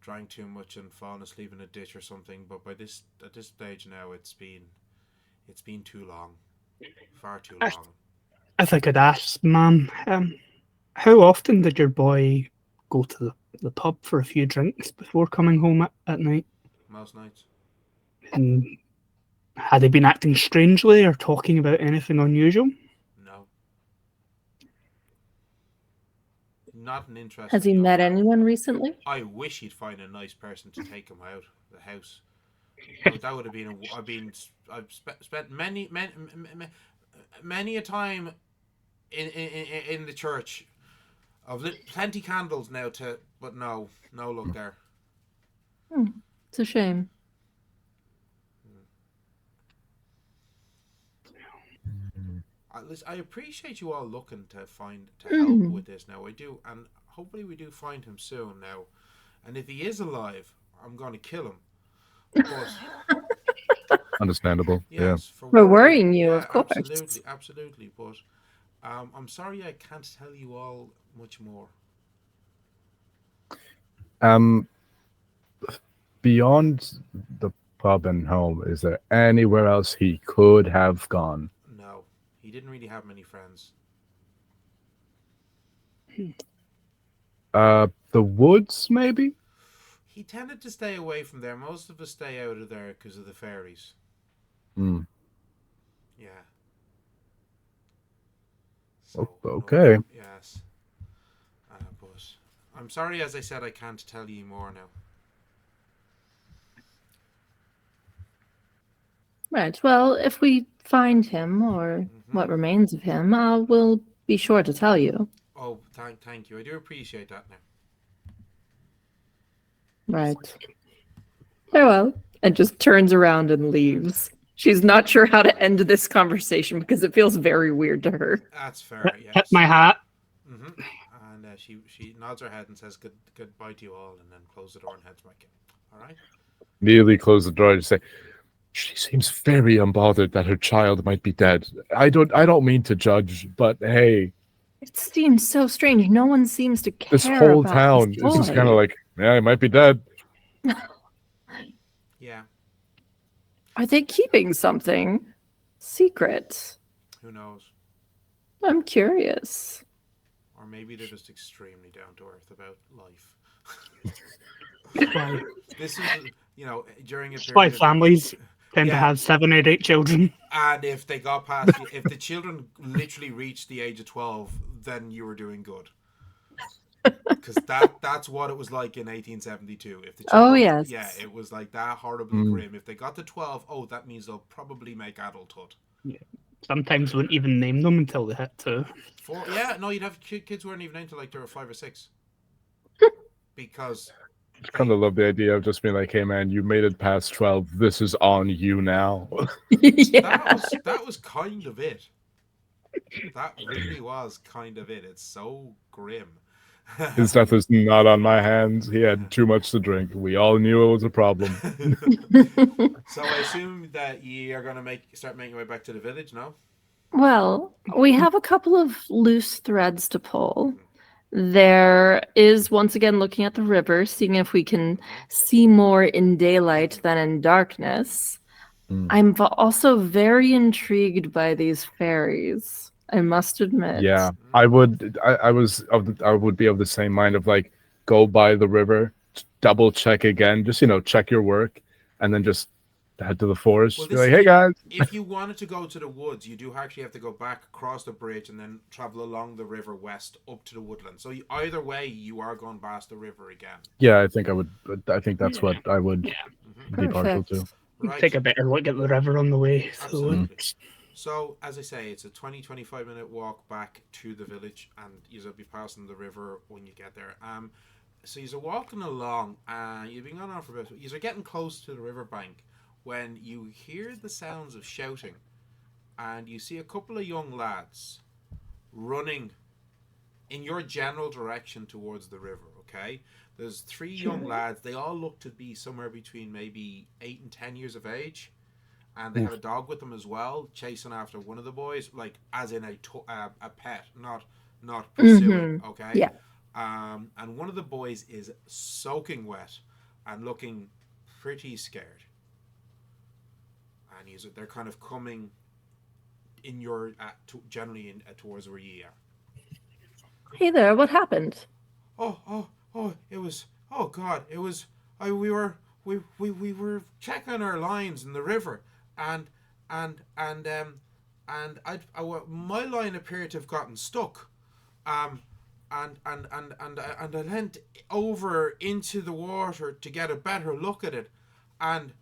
Speaker 1: drank too much and fallen asleep in a ditch or something. But at this stage now, it's been too long, far too long.
Speaker 4: If I could ask, ma'am, how often did your boy go to the pub for a few drinks before coming home at night?
Speaker 1: Most nights.
Speaker 4: And had he been acting strangely or talking about anything unusual?
Speaker 1: No. Not an interest.
Speaker 2: Has he met anyone recently?
Speaker 1: I wish he'd find a nice person to take him out of the house. That would have been. I've spent many a time in the church. I've lit plenty candles now but no luck there.
Speaker 2: It's a shame.
Speaker 1: I appreciate you all looking to help with this now. I do, and hopefully we do find him soon now. And if he is alive, I'm going to kill him. But,
Speaker 3: Understandable.
Speaker 1: yes,
Speaker 3: Yeah.
Speaker 2: We're worrying you, of course.
Speaker 1: Absolutely. But I'm sorry I can't tell you all much more.
Speaker 3: Beyond the pub and home, is there anywhere else he could have gone?
Speaker 1: No, he didn't really have many friends.
Speaker 3: The woods, maybe?
Speaker 1: He tended to stay away from there. Most of us stay out of there because of the fairies.
Speaker 3: Hmm.
Speaker 1: Yeah. So,
Speaker 3: okay.
Speaker 1: Yes. But I'm sorry, as I said, I can't tell you more now.
Speaker 2: Right. Well, if we find him or what remains of him, we'll be sure to tell you.
Speaker 1: Oh, thank you. I do appreciate that now.
Speaker 2: Right. Farewell. And just turns around and leaves. She's not sure how to end this conversation because it feels very weird to her.
Speaker 1: That's fair, yes.
Speaker 4: Hit my hat.
Speaker 1: Mm-hmm. And she nods her head and says goodbye to you all, and then closes the door and heads back in. All right?
Speaker 3: Immediately close the door and say, she seems very unbothered that her child might be dead. I don't mean to judge, but hey.
Speaker 2: It seems so strange. No one seems to care.
Speaker 3: This whole
Speaker 2: about
Speaker 3: town
Speaker 2: this
Speaker 3: is just
Speaker 2: boy.
Speaker 3: kind of like, yeah, he might be dead.
Speaker 1: Yeah.
Speaker 2: Are they keeping something secret?
Speaker 1: Who knows?
Speaker 2: I'm curious.
Speaker 1: Or maybe they're just extremely down to earth about life. This is, during a period
Speaker 4: Why
Speaker 1: of-
Speaker 4: families tend to
Speaker 1: Yeah.
Speaker 4: have 7 or 8 children.
Speaker 1: And if they got past, if the children literally reached the age of 12, then you were doing good. Because that's what it was like in 1872. If the children,
Speaker 2: yes.
Speaker 1: Yeah, it was like that horribly grim. If they got to 12, that means they'll probably make adulthood.
Speaker 4: Sometimes wouldn't even name them until they hit 2.
Speaker 1: You'd have kids who weren't even into like they were 5 or 6. Because
Speaker 3: I kind of love the idea of just being like, "Hey, man, you made it past 12. This is on you now."
Speaker 2: Yeah.
Speaker 1: That was kind of it. That really was kind of it. It's so grim.
Speaker 3: His death is not on my hands. He had too much to drink. We all knew it was a problem.
Speaker 1: So I assume that you are going to start making your way back to the village now.
Speaker 2: Well, we have a couple of loose threads to pull. There is once again looking at the river, seeing if we can see more in daylight than in darkness. I'm also very intrigued by these fairies, I must admit.
Speaker 3: Yeah, I would. I would be of the same mind of like, go by the river, double check again, just check your work, and then just head to the forest.
Speaker 1: Well,
Speaker 3: Be like, hey guys.
Speaker 1: If you wanted to go to the woods, you do actually have to go back across the bridge and then travel along the river west up to the woodland. So either way, you are going past the river again.
Speaker 3: Yeah, I think I would. I think that's what I would be partial
Speaker 2: Perfect.
Speaker 3: to.
Speaker 1: Right.
Speaker 4: Take a better look at the river on the way.
Speaker 1: Absolutely. So, as I say, it's a 20-25 minute walk back to the village, and you'll be passing the river when you get there. So you're walking along, and you've been going on for a bit. You're getting close to the riverbank when you hear the sounds of shouting, and you see a couple of young lads running in your general direction towards the river. Okay, there's 3 young lads. They all look to be somewhere between maybe 8 and 10 years of age. And they have a dog with them as well, chasing after one of the boys, like as in a pet, not pursuing. Okay.
Speaker 2: Yeah.
Speaker 1: And one of the boys is soaking wet and looking pretty scared. And they're kind of coming in your generally towards where you are.
Speaker 2: Hey there, what happened?
Speaker 1: Oh! It was. Oh God! It was. We were checking our lines in the river. And my line appeared to have gotten stuck, and I leant over into the water to get a better look at it, and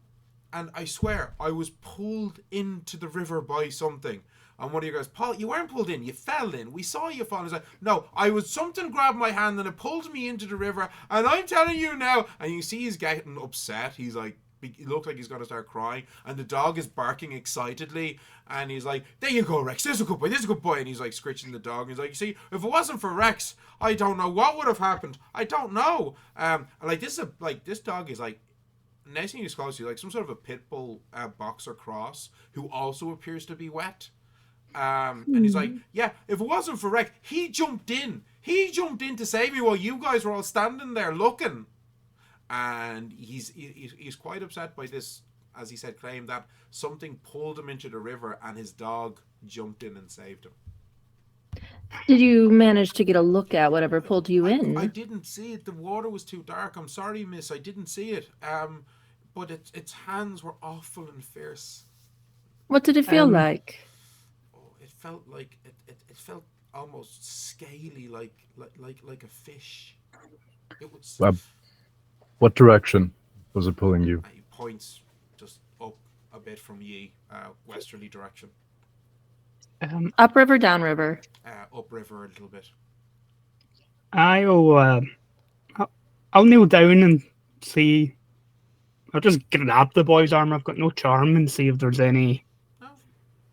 Speaker 1: I swear I was pulled into the river by something. And one of you guys, Paul, you weren't pulled in, you fell in. We saw you fall. I was like, no, something grabbed my hand and it pulled me into the river. And I'm telling you now. And you see he's getting upset. He's like, he looks like he's going to start crying, and the dog is barking excitedly, and he's like, there you go, Rex, this is a good boy, and he's like scritching the dog, and he's like, you see, if it wasn't for Rex, I don't know what would have happened. I don't know. This dog is like, next thing you close, like some sort of a pit bull boxer cross who also appears to be wet. And he's like, yeah, if it wasn't for Rex, he jumped in to save me while you guys were all standing there looking. And he's quite upset by this, as he said, claim that something pulled him into the river and his dog jumped in and saved him.
Speaker 2: Did you manage to get a look at whatever pulled you in?
Speaker 1: I didn't see it. The water was too dark. I'm sorry, miss. I didn't see it. But its hands were awful and fierce.
Speaker 2: What did it feel like?
Speaker 1: Oh, it felt like it felt almost scaly, like a fish. It was.
Speaker 3: What direction was it pulling you?
Speaker 1: He points just up a bit from ye, westerly direction.
Speaker 2: Upriver, downriver?
Speaker 1: Upriver a little bit.
Speaker 4: I'll kneel down and see. I'll just grab the boy's arm. I've got no charm, and see if there's any.
Speaker 1: No.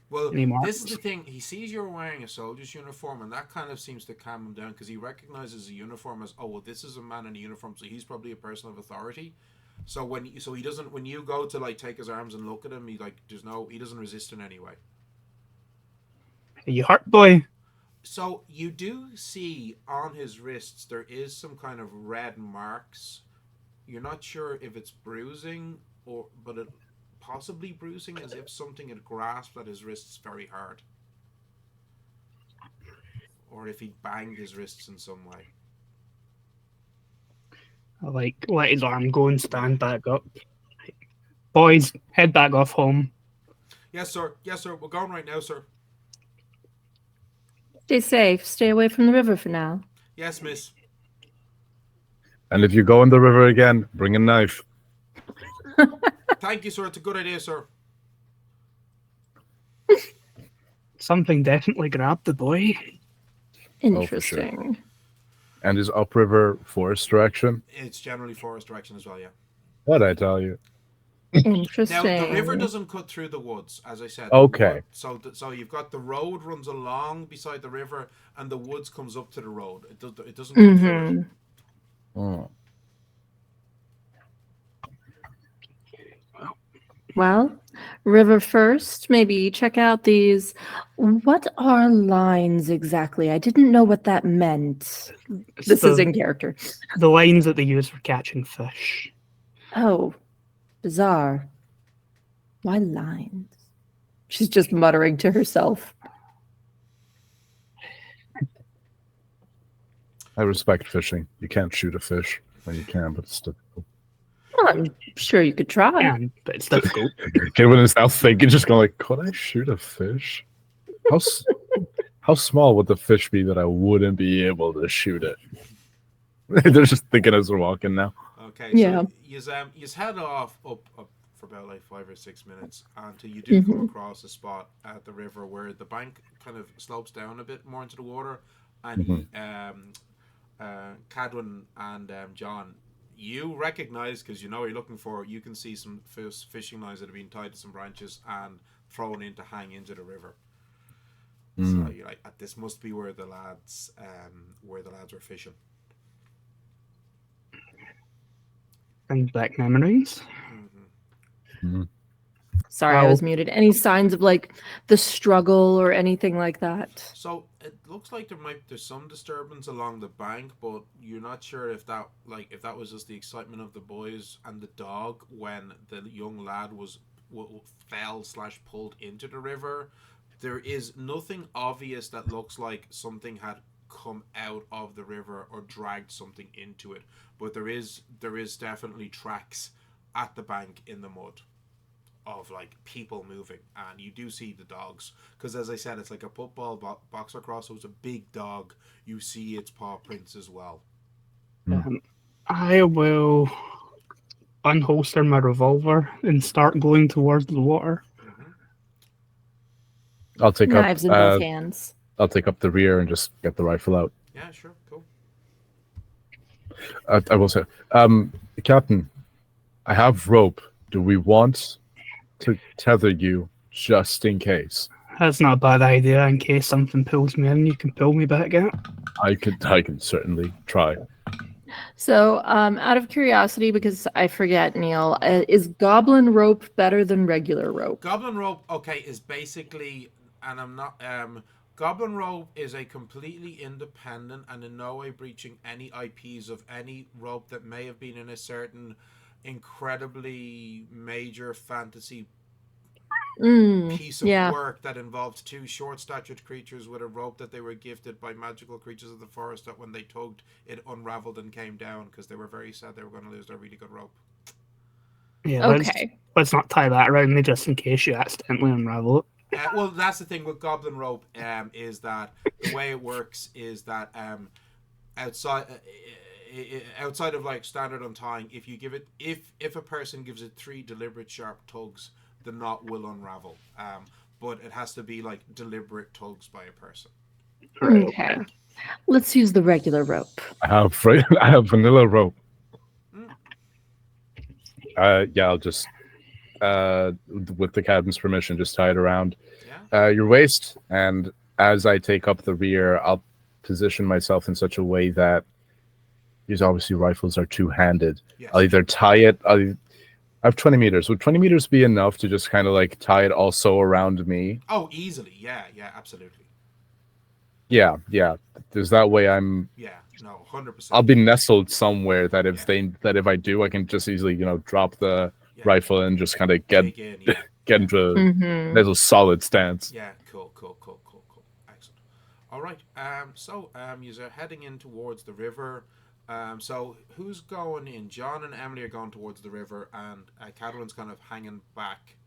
Speaker 1: Well,
Speaker 4: any marks.
Speaker 1: This is the thing. He sees you're wearing a soldier's uniform, and that kind of seems to calm him down because he recognizes a uniform as, oh well, this is a man in a uniform, so he's probably a person of authority. So when you go to like take his arms and look at him, he doesn't resist in any way.
Speaker 4: Are you hurt, boy?
Speaker 1: So you do see on his wrists there is some kind of red marks. You're not sure if it's bruising but it possibly bruising, as if something had grasped at his wrists very hard, or if he banged his wrists in some way.
Speaker 4: I let his arm go and stand back up. Boys, head back off home.
Speaker 1: Yes, sir. We're going right now, sir.
Speaker 2: Stay safe. Stay away from the river for now.
Speaker 1: Yes, miss.
Speaker 3: And if you go in the river again, bring a knife.
Speaker 1: Thank you, sir. It's a good idea, sir.
Speaker 4: Something definitely grabbed the boy.
Speaker 2: Interesting.
Speaker 3: And is upriver forest direction?
Speaker 1: It's generally forest direction as well, yeah.
Speaker 3: What'd I tell you?
Speaker 2: Interesting.
Speaker 1: Now, the river doesn't cut through the woods, as I said.
Speaker 3: Okay.
Speaker 1: So you've got the road runs along beside the river, and the woods comes up to the road. It doesn't cut through it.
Speaker 3: Oh.
Speaker 2: Well, river first, maybe check out these. What are lines exactly? I didn't know what that meant.
Speaker 4: It's
Speaker 2: This is in character.
Speaker 4: the lines that they use for catching fish.
Speaker 2: Oh, bizarre. Why lines? She's just muttering to herself.
Speaker 3: I respect fishing. You can't shoot a fish. Well, you can, but it's difficult.
Speaker 2: Well, I'm sure you could try.
Speaker 4: Yeah, but it's difficult.
Speaker 3: Kevin is now thinking, just going like, could I shoot a fish? How small would the fish be that I wouldn't be able to shoot it? They're just thinking as they're walking now.
Speaker 1: Okay,
Speaker 2: Yeah.
Speaker 1: so you head off up for about like 5 or 6 minutes until you do come across a spot at the river where the bank kind of slopes down a bit more into the water, and Cadwin and John, you recognize, because you know what you're looking for, you can see some fishing lines that have been tied to some branches and thrown in to hang into the river. So you're like, this must be where the lads were fishing.
Speaker 4: Brings back memories.
Speaker 2: Sorry, I was muted. Any signs of like the struggle or anything like that?
Speaker 1: So it looks like there's some disturbance along the bank, but you're not sure if that was just the excitement of the boys and the dog when the young lad fell/pulled into the river. There is nothing obvious that looks like something had come out of the river or dragged something into it, but there is definitely tracks at the bank in the mud of like people moving, and you do see the dogs, because as I said, it's like a football boxer cross, so it's a big dog. You see its paw prints as well.
Speaker 4: I will unholster my revolver and start going towards the water.
Speaker 3: I'll take
Speaker 2: Knives
Speaker 3: up
Speaker 2: in both hands.
Speaker 3: I'll take up the rear and just get the rifle out.
Speaker 1: Yeah, sure, cool.
Speaker 3: I will say, Captain, I have rope. Do we want to tether you just in case?
Speaker 4: That's not a bad idea. In case something pulls me in, you can pull me back out.
Speaker 3: I can certainly try.
Speaker 2: So, out of curiosity, because I forget, Neil, is goblin rope better than regular rope?
Speaker 1: Goblin rope, okay, is basically, and I'm not, Goblin rope is a completely independent and in no way breaching any IPs of any rope that may have been in a certain incredibly major fantasy piece of work that involved two short-statured creatures with a rope that they were gifted by magical creatures of the forest, that when they tugged, it unraveled and came down because they were very sad they were going to lose their really good rope.
Speaker 4: Yeah,
Speaker 2: Okay.
Speaker 4: let's not tie that around me just in case you accidentally unravel it.
Speaker 1: Well, that's the thing with goblin rope, is that the way it works is that outside of like standard untying, if you give it, if a person gives it 3 deliberate sharp tugs, the knot will unravel. But it has to be like deliberate tugs by a person.
Speaker 2: Okay. Let's use the regular rope.
Speaker 3: I have vanilla rope. Yeah, I'll just with the captain's permission, just tie it around your waist, and as I take up the rear, I'll position myself in such a way that, because obviously rifles are two-handed, I'll either tie it. I have 20 meters. Would 20 meters be enough to just kind of like tie it also around me?
Speaker 1: Oh, easily. Yeah, absolutely.
Speaker 3: Yeah. There's that way I'm.
Speaker 1: Yeah, no, 100%.
Speaker 3: I'll be nestled somewhere that if I do, I can just easily drop the rifle and just kind of get into a little solid stance.
Speaker 1: Yeah, cool. Excellent. All right. So you're heading in towards the river. So who's going in? John and Emily are going towards the river, and Cadwin's kind of hanging back.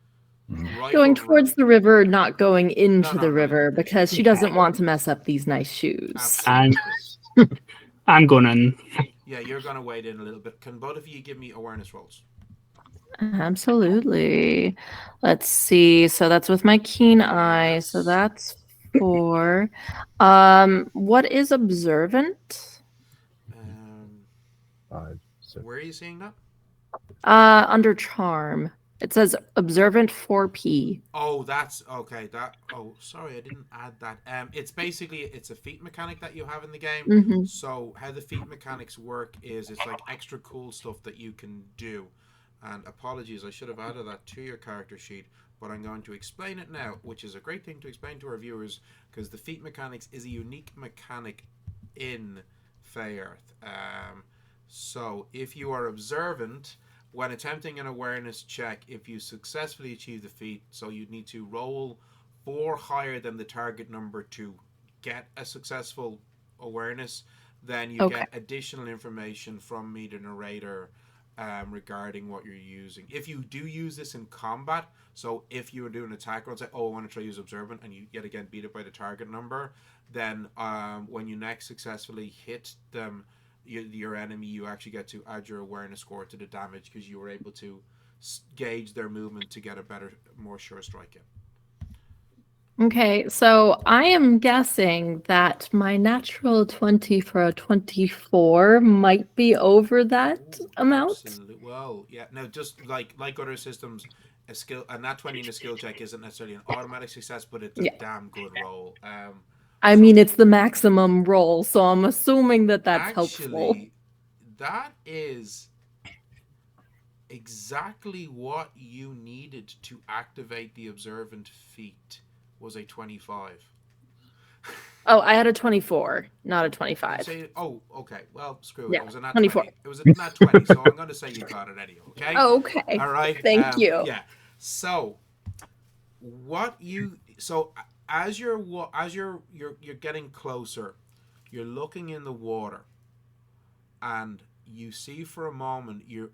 Speaker 2: Going towards the river, not going into the river, because she doesn't want to mess up these nice shoes.
Speaker 4: I'm going in.
Speaker 1: Yeah, you're going to wade in a little bit. Can both of you give me awareness rolls?
Speaker 2: Absolutely. Let's see. So that's with my keen eye. So that's 4. What is observant?
Speaker 3: 5, 6.
Speaker 1: Where are you seeing that?
Speaker 2: Under charm, it says observant 4P.
Speaker 1: Oh, that's okay. Sorry, I didn't add that. It's basically it's a feat mechanic that you have in the game.
Speaker 2: Mm-hmm.
Speaker 1: So how the feat mechanics work is it's like extra cool stuff that you can do. And apologies, I should have added that to your character sheet, but I'm going to explain it now, which is a great thing to explain to our viewers because the feat mechanics is a unique mechanic in Faearth. So if you are observant, when attempting an awareness check, if you successfully achieve the feat, so you need to roll 4 higher than the target number to get a successful awareness, then you get additional information from me, the narrator, regarding what you're using. If you do use this in combat, so if you were doing an attack roll and say, oh, I want to try to use observant, and you yet again beat it by the target number, then when you next successfully hit them, your enemy, you actually get to add your awareness score to the damage because you were able to gauge their movement to get a better, more sure strike in.
Speaker 2: Okay, so I am guessing that my natural 20 for a 24 might be over that amount.
Speaker 1: Absolutely. Well, yeah. No, just like other systems, a nat 20 in a skill check isn't necessarily an automatic success, but it's a damn good roll.
Speaker 2: I mean, it's the maximum roll, so I'm assuming that that's helpful.
Speaker 1: Actually, that is exactly what you needed to activate the observant feat. Was a 25.
Speaker 2: Oh, I had a 24, not a 25.
Speaker 1: Oh, okay. Well, screw it.
Speaker 2: Yeah,
Speaker 1: It was a nat
Speaker 2: 24.
Speaker 1: 20. It was a nat 20, so I'm going to say you got it anyway, okay?
Speaker 2: Okay.
Speaker 1: All right.
Speaker 2: Thank you.
Speaker 1: Yeah. So, as you're getting closer, you're looking in the water, and you see for a moment you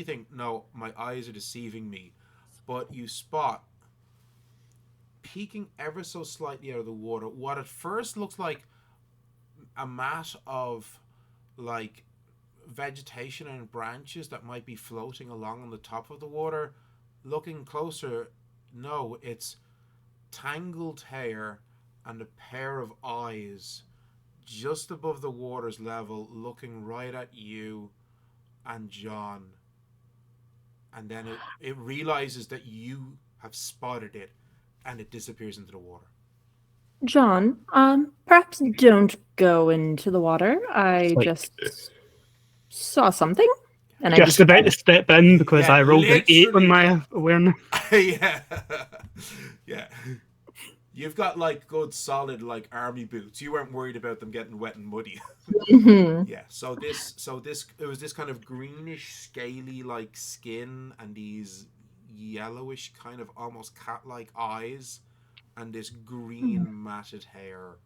Speaker 1: think, no, my eyes are deceiving me, but you spot, peeking ever so slightly out of the water, what at first looks like a mass of like vegetation and branches that might be floating along on the top of the water. Looking closer, no, it's tangled hair and a pair of eyes just above the water's level, looking right at you and John. And then it realizes that you have spotted it, and it disappears into the water.
Speaker 2: John, perhaps don't go into the water. I just saw something, and
Speaker 4: just about to step in because I rolled an 8 on my awareness.
Speaker 1: Yeah. Yeah. You've got like good solid like army boots. You weren't worried about them getting wet and muddy.
Speaker 2: Mm-hmm.
Speaker 1: Yeah. So it was this kind of greenish, scaly like skin and these yellowish kind of almost cat-like eyes and this green matted hair.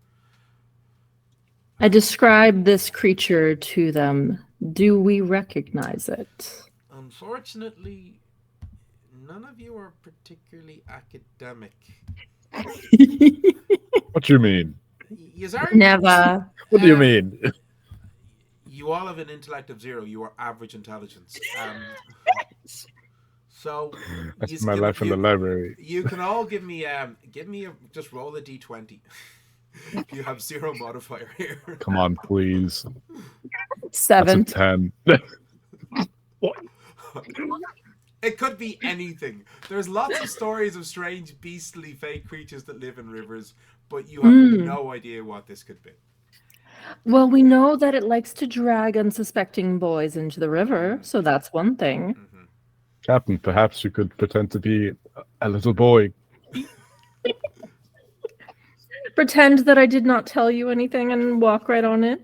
Speaker 2: I described this creature to them. Do we recognize it?
Speaker 1: Unfortunately, none of you are particularly academic.
Speaker 3: What do you mean?
Speaker 2: Never.
Speaker 3: What do you mean?
Speaker 1: You all have an intellect of 0. You are average intelligence. So
Speaker 3: that's my life in the library.
Speaker 1: You can all give me just roll a d20. You have 0 modifier here.
Speaker 3: Come on, please.
Speaker 2: 7.
Speaker 3: That's a 10.
Speaker 4: What?
Speaker 1: It could be anything. There's lots of stories of strange, beastly, fake creatures that live in rivers, but you have no idea what this could be.
Speaker 2: Well, we know that it likes to drag unsuspecting boys into the river, so that's one thing.
Speaker 1: Mm-hmm.
Speaker 3: Captain, perhaps you could pretend to be a little boy.
Speaker 2: Pretend that I did not tell you anything and walk right on it.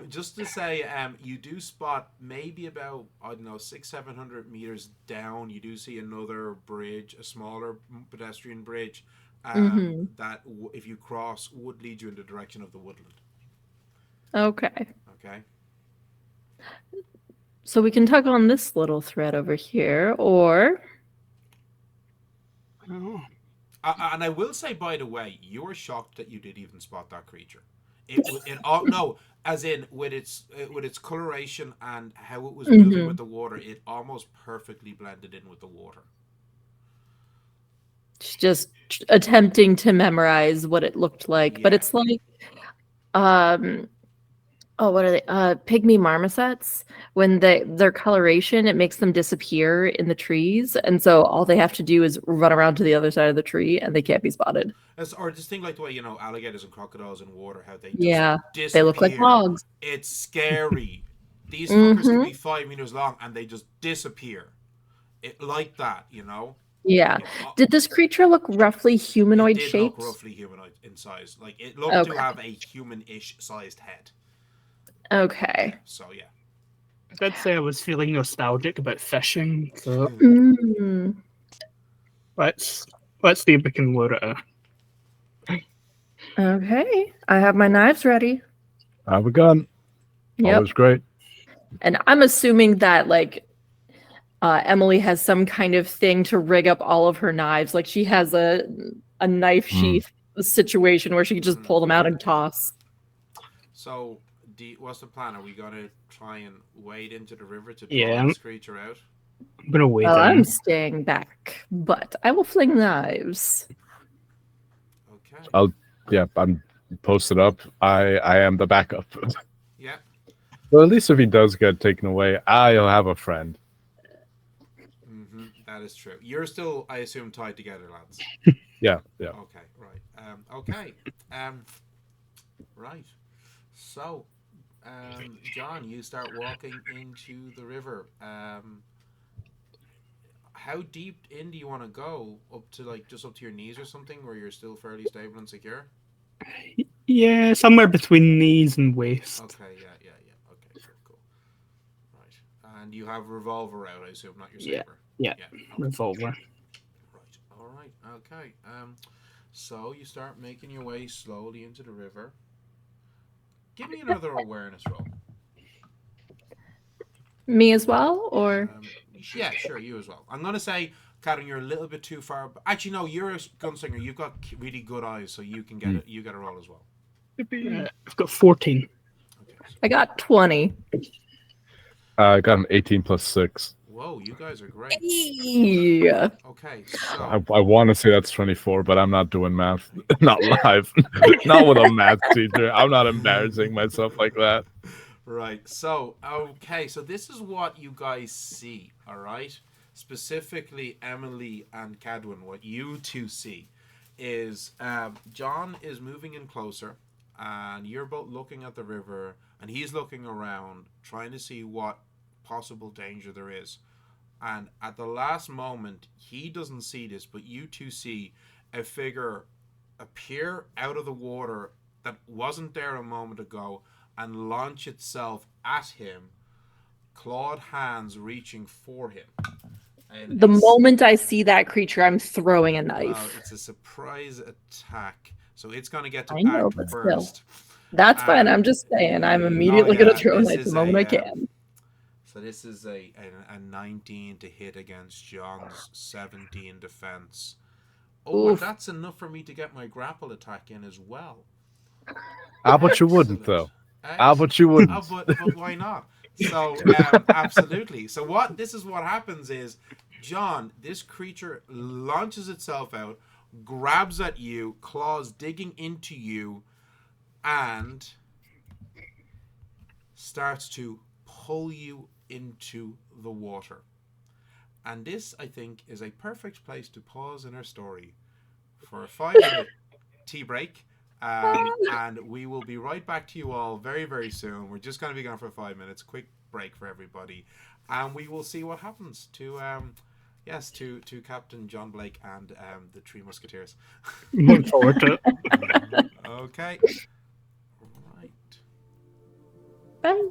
Speaker 1: Just to say, you do spot maybe about, 600-700 meters down, you do see another bridge, a smaller pedestrian bridge, that if you cross would lead you in the direction of the woodland.
Speaker 2: Okay.
Speaker 1: Okay.
Speaker 2: So we can tug on this little thread over here, or...
Speaker 4: Oh.
Speaker 1: And I will say, by the way, you were shocked that you did even spot that creature. As in with its coloration and how it was moving with the water, it almost perfectly blended in with the water.
Speaker 2: Just attempting to memorize what it looked like, but it's like, Oh, what are they? Pygmy marmosets. When their coloration, it makes them disappear in the trees, and so all they have to do is run around to the other side of the tree, and they can't be spotted.
Speaker 1: Or just think like the way alligators and crocodiles in water, how they just
Speaker 2: Yeah, they look like
Speaker 1: disappear.
Speaker 2: logs.
Speaker 1: It's scary. These fuckers can
Speaker 2: Mm-hmm.
Speaker 1: be 5 meters long and they just disappear. It like that,
Speaker 2: Yeah.
Speaker 1: Yeah.
Speaker 2: Did this creature look roughly
Speaker 1: It
Speaker 2: humanoid
Speaker 1: did look
Speaker 2: shaped?
Speaker 1: roughly humanoid in size. Like it looked to
Speaker 2: Okay.
Speaker 1: have a human-ish sized head.
Speaker 2: Okay.
Speaker 1: Yeah. So yeah.
Speaker 4: I did say I was feeling nostalgic about fishing, so
Speaker 2: Mm.
Speaker 4: let's see if we can lure it out.
Speaker 2: Okay. I have my knives ready.
Speaker 3: I have a gun.
Speaker 2: Yep.
Speaker 3: Always great.
Speaker 2: And I'm assuming that Emily has some kind of thing to rig up all of her knives. Like she has a knife sheath situation where she can just pull them out and toss.
Speaker 1: So, what's the plan? Are we gonna try and wade into the river to draw
Speaker 4: Yeah.
Speaker 1: this creature out?
Speaker 4: I'm gonna wait
Speaker 2: Well, I'm
Speaker 4: in.
Speaker 2: staying back, but I will fling knives.
Speaker 1: Okay.
Speaker 3: I'm posted up. I am the backup.
Speaker 1: Yeah.
Speaker 3: Well, at least if he does get taken away, I'll have a friend.
Speaker 1: That is true. You're still, I assume, tied together, lads.
Speaker 3: Yeah.
Speaker 1: Okay. Right. Okay. Right. So, John, you start walking into the river. How deep in do you want to go? Up to just up to your knees or something, where you're still fairly stable and secure?
Speaker 4: Yeah, somewhere between knees and waist.
Speaker 1: Okay. Yeah. Okay. Cool. Right. And you have revolver out, I assume, not your
Speaker 4: Yeah.
Speaker 1: saber.
Speaker 4: Yeah.
Speaker 1: Okay.
Speaker 4: Revolver.
Speaker 1: Right. All right. Okay. So you start making your way slowly into the river. Give me another awareness roll.
Speaker 2: Me as well, or
Speaker 1: Yeah, sure, you as well. I'm gonna say, Karen, you're a little bit too far. But actually, no, you're a gunslinger. You've got really good eyes, so you can get it. You get a roll as well.
Speaker 4: I've got 14.
Speaker 1: Okay.
Speaker 2: I got 20.
Speaker 3: I got an 18 plus 6.
Speaker 1: Whoa, you guys are great.
Speaker 2: Yeah.
Speaker 1: Okay, so
Speaker 3: I want to say that's 24, but I'm not doing math. Not live. Not with a math teacher. I'm not embarrassing myself like that.
Speaker 1: right. So okay, so this is what you guys see. All right. Specifically, Emily and Cadwin, what you two see is John is moving in closer, and you're both looking at the river, and he's looking around, trying to see what possible danger there is. And at the last moment, he doesn't see this, but you two see a figure appear out of the water that wasn't there a moment ago and launch itself at him, clawed hands reaching for him. And
Speaker 2: The moment I see that creature, I'm throwing a knife.
Speaker 1: Well, it's a surprise attack, so it's going to get to
Speaker 2: I know,
Speaker 1: act
Speaker 2: but
Speaker 1: first.
Speaker 2: still. That's fine. I'm just saying. I'm immediately going to throw a knife the moment I can.
Speaker 1: So this is a 19 to hit against John's 17 defense. Oh, and that's enough for me to get my grapple attack in as well.
Speaker 3: But you wouldn't, though. But you wouldn't.
Speaker 1: But why not? So, absolutely. So this is what happens is, John, this creature launches itself out, grabs at you, claws digging into you, and starts to pull you into the water. And this, I think, is a perfect place to pause in our story for a 5-minute tea break. And we will be right back to you all very, very soon. We're just going to be gone for 5 minutes. Quick break for everybody. And we will see what happens to Captain John Blake and the Three Musketeers.
Speaker 4: Look forward to it.
Speaker 1: Okay. Right.
Speaker 2: Bye.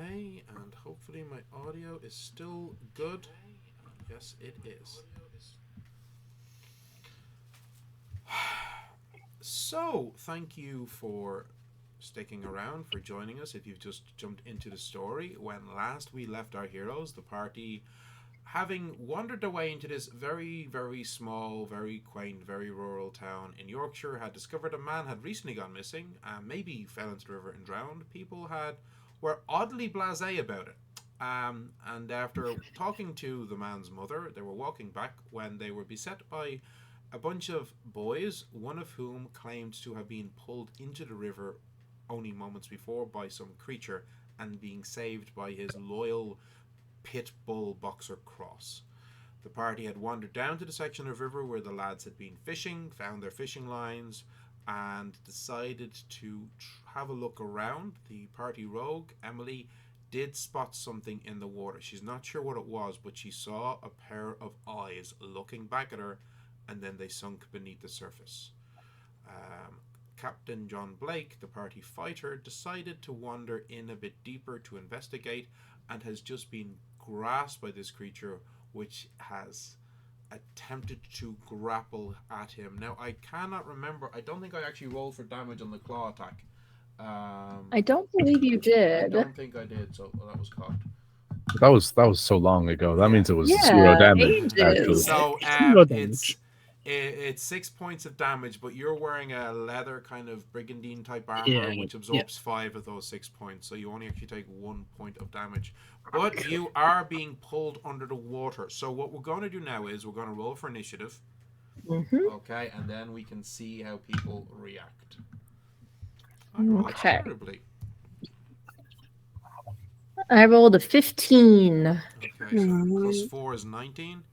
Speaker 1: Okay, and hopefully my audio is still good. Yes, it is. So, thank you for sticking around, for joining us. If you've just jumped into the story, when last we left our heroes, the party, having wandered their way into this very, very small, very quaint, very rural town in Yorkshire, had discovered a man had recently gone missing and maybe fell into the river and drowned. People were oddly blasé about it. And after talking to the man's mother, they were walking back when they were beset by a bunch of boys, one of whom claimed to have been pulled into the river only moments before by some creature and being saved by his loyal pit bull boxer Cross. The party had wandered down to the section of river where the lads had been fishing, found their fishing lines, and decided to have a look around. The party rogue, Emily, did spot something in the water. She's not sure what it was, but she saw a pair of eyes looking back at her, and then they sunk beneath the surface. Captain John Blake, the party fighter, decided to wander in a bit deeper to investigate and has just been grasped by this creature which has attempted to grapple at him. Now, I cannot remember. I don't think I actually rolled for damage on the claw attack.
Speaker 2: I don't believe you
Speaker 1: I
Speaker 2: did.
Speaker 1: don't think I did, so that was cocked.
Speaker 3: That was so long ago. That means it was
Speaker 2: Yeah,
Speaker 3: 0 damage.
Speaker 2: ages.
Speaker 3: Actually,
Speaker 1: So
Speaker 4: Zero damage.
Speaker 1: it's 6 points of damage, but you're wearing a leather kind of brigandine type armor,
Speaker 4: Yeah,
Speaker 1: which absorbs 5 of those 6 points. So you only actually take 1 point of damage. But you are being pulled under the water. So what we're going to do now is we're going to roll for initiative. Okay, and then we can see how people react. I rolled
Speaker 2: Okay.
Speaker 1: terribly.
Speaker 2: I rolled a 15.
Speaker 1: Okay, so plus 4 is 19.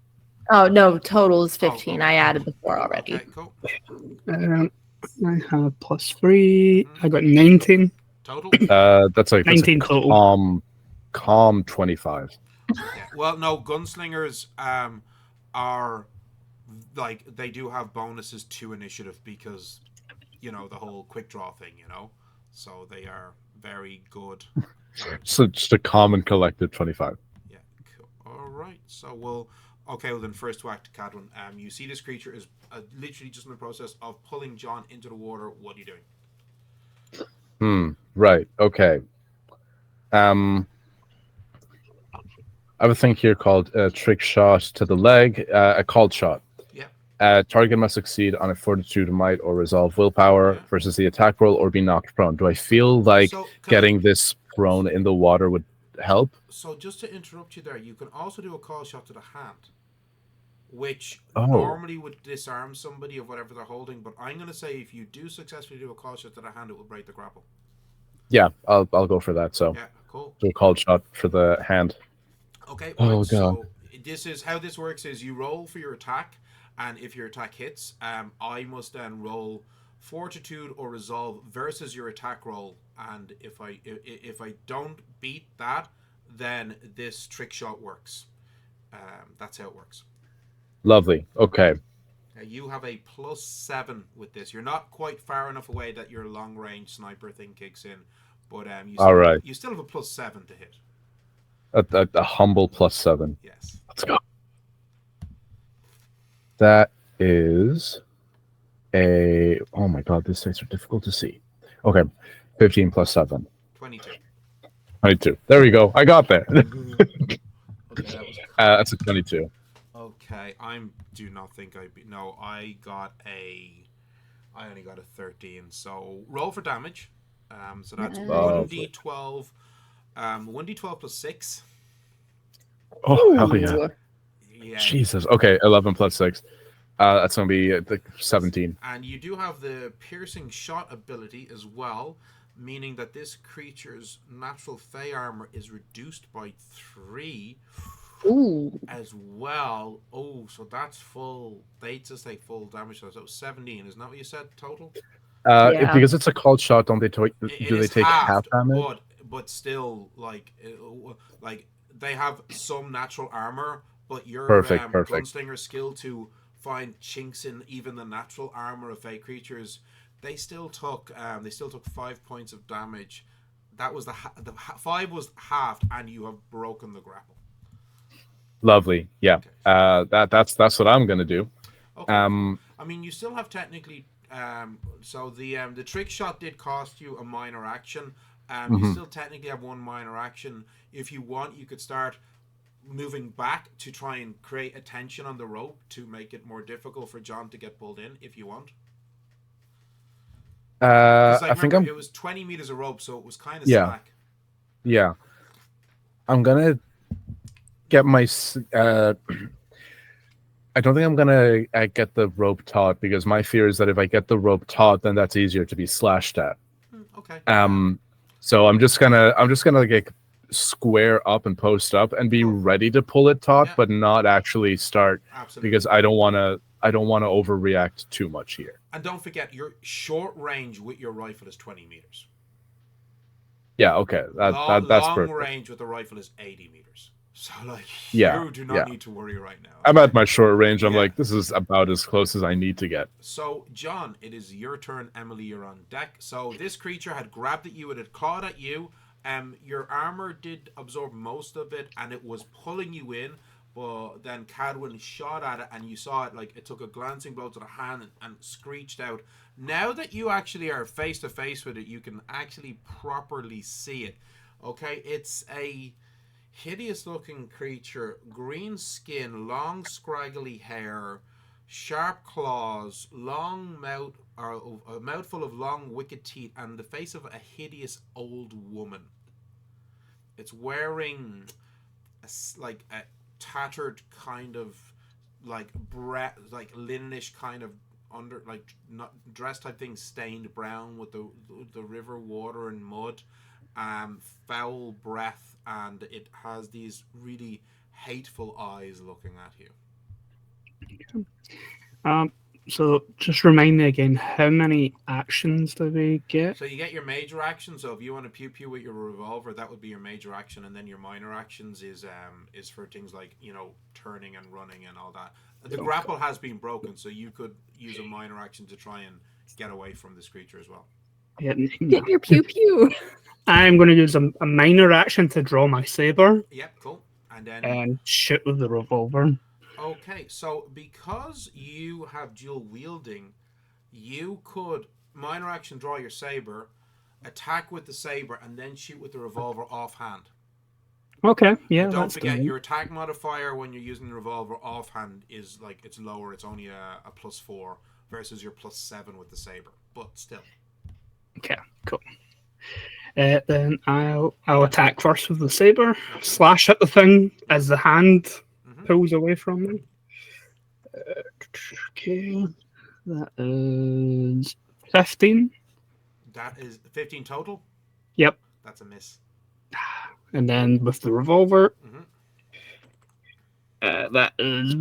Speaker 2: Oh, no, total is 15.
Speaker 1: okay.
Speaker 2: I added the 4 already.
Speaker 1: Okay, cool.
Speaker 4: I have +3. I got 19.
Speaker 1: Total?
Speaker 3: that's like
Speaker 4: 19 total.
Speaker 3: Calm 25.
Speaker 1: Yeah. Well, no, gunslingers are like they do have bonuses to initiative because the whole quick draw thing, so they are very good.
Speaker 3: So just a calm and collected 25.
Speaker 1: Yeah. So we'll. Okay, well then first to act, Cadwin. You see this creature is literally just in the process of pulling John into the water. What are you doing?
Speaker 3: Right. Okay. I have a thing here called a trick shot to the leg, a called shot.
Speaker 1: Yeah.
Speaker 3: Target must succeed on a fortitude, might, or resolve willpower versus the attack roll or be knocked prone. Do I feel like getting this prone in the water would help?
Speaker 1: So just to interrupt you there, you can also do a call shot to the hand, which normally would disarm somebody of whatever they're holding. But I'm going to say if you do successfully do a call shot to the hand, it will break the grapple.
Speaker 3: Yeah, I'll go for that. So
Speaker 1: yeah, cool.
Speaker 3: Do a called shot for the hand.
Speaker 1: Okay.
Speaker 3: Oh,
Speaker 1: right,
Speaker 3: God.
Speaker 1: So this is how this works: is you roll for your attack, and if your attack hits, I must then roll fortitude or resolve versus your attack roll. And if I don't beat that, then this trick shot works. That's how it works.
Speaker 3: Lovely. Okay.
Speaker 1: Now you have a +7 with this. You're not quite far enough away that your long range sniper thing kicks in, but you still have a +7 to hit.
Speaker 3: A humble +7.
Speaker 1: Yes.
Speaker 3: Let's go. That is a. Oh my God, these things are difficult to see. Okay, 15 + 7.
Speaker 1: 22.
Speaker 3: 22. There we go. I got there.
Speaker 1: Okay, that was.
Speaker 3: That's a 22.
Speaker 1: Okay, do not think I beat. No, I only got a 13. So roll for damage. So that's 1d12. 1d12 +6.
Speaker 3: Oh, hell yeah.
Speaker 1: Yeah.
Speaker 3: Jesus. Okay, 11 + 6. That's going to be 17.
Speaker 1: And you do have the piercing shot ability as well, meaning that this creature's natural fey armor is reduced by 3.
Speaker 2: Ooh.
Speaker 1: As well. Oh, so that's full. They just say full damage. So that was 17. Isn't that what you said total?
Speaker 3: Because it's a called shot, don't they? Do they take half damage?
Speaker 1: But still, like they have some natural armor, but your
Speaker 3: perfect.
Speaker 1: gunslinger skill to find chinks in even the natural armor of fey creatures, they still took 5 points of damage. That was the 5 was halved, and you have broken the grapple.
Speaker 3: Lovely. Yeah. Okay. That's what I'm gonna do.
Speaker 1: Okay. I mean, you still have technically. So the trick shot did cost you a minor action. You still technically have one minor action. If you want, you could start moving back to try and create a tension on the rope to make it more difficult for John to get pulled in. If you want. I think it was 20 meters of rope, so it was kind of slack.
Speaker 3: Yeah. I'm gonna get my. I don't think I'm gonna get the rope taut because my fear is that if I get the rope taut, then that's easier to be slashed at.
Speaker 1: Okay.
Speaker 3: So I'm just gonna like square up and post up and be ready to pull it taut, but not actually start.
Speaker 1: Absolutely.
Speaker 3: Because I don't want to overreact too much here.
Speaker 1: And don't forget, your short range with your rifle is 20 meters.
Speaker 3: Yeah. Okay. That's
Speaker 1: long
Speaker 3: perfect.
Speaker 1: range with the rifle is 80 meters. So, you do not need to worry right now.
Speaker 3: I'm at my short range. I'm like, this is about as close as I need to get.
Speaker 1: So, John, it is your turn. Emily, you're on deck. So, this creature had grabbed at you. It had clawed at you. Your armor did absorb most of it, and it was pulling you in. But then Cadwin shot at it, and you saw it, like, it took a glancing blow to the hand and screeched out. Now that you actually are face-to-face with it, you can actually properly see it. Okay? It's a hideous-looking creature. Green skin, long, scraggly hair, sharp claws, long mouth, or a mouthful of long, wicked teeth, and the face of a hideous old woman. It's wearing a tattered kind of like linenish kind of under not dress type thing, stained brown with the river water and mud, foul breath, and it has these really hateful eyes looking at you.
Speaker 4: So just remind me again, how many actions do we get?
Speaker 1: So you get your major action. So if you want to pew pew with your revolver, that would be your major action, and then your minor actions is for things like turning and running and all that. The grapple has been broken, so you could use a minor action to try and get away from this creature as well.
Speaker 4: Yeah,
Speaker 2: get your pew pew.
Speaker 4: I'm going to use a minor action to draw my saber.
Speaker 1: Yep, cool. And then
Speaker 4: and shoot with the revolver.
Speaker 1: okay, so because you have dual wielding, you could minor action draw your saber, attack with the saber, and then shoot with the revolver offhand.
Speaker 4: Okay, yeah,
Speaker 1: But don't
Speaker 4: that's
Speaker 1: forget
Speaker 4: good.
Speaker 1: your attack modifier when you're using the revolver offhand is like it's lower. It's only a +4 versus your +7 with the saber. But still,
Speaker 4: Okay, cool. Then I'll attack first with the saber, slash at the thing as the hand pulls away from me. Okay, that is 15.
Speaker 1: that is 15 total.
Speaker 4: Yep.
Speaker 1: That's a miss.
Speaker 4: And then with the revolver,
Speaker 1: Mhm.
Speaker 4: that is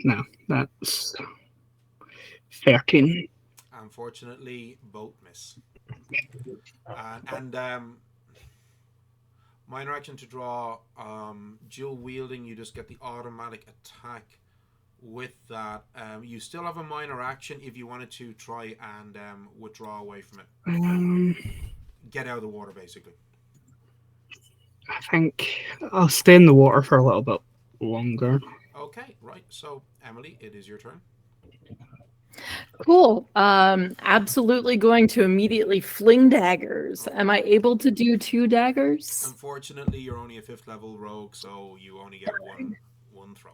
Speaker 4: no, that's 13.
Speaker 1: Unfortunately, both miss. And minor action to draw. Dual wielding, you just get the automatic attack. With that, you still have a minor action if you wanted to try and withdraw away from it. Get out of the water, basically.
Speaker 4: I think I'll stay in the water for a little bit longer.
Speaker 1: Okay, right. So, Emily, it is your turn.
Speaker 2: Cool. Absolutely going to immediately fling daggers. Am I able to do 2 daggers?
Speaker 1: Unfortunately, you're only a 5th level rogue, so you only get one throw.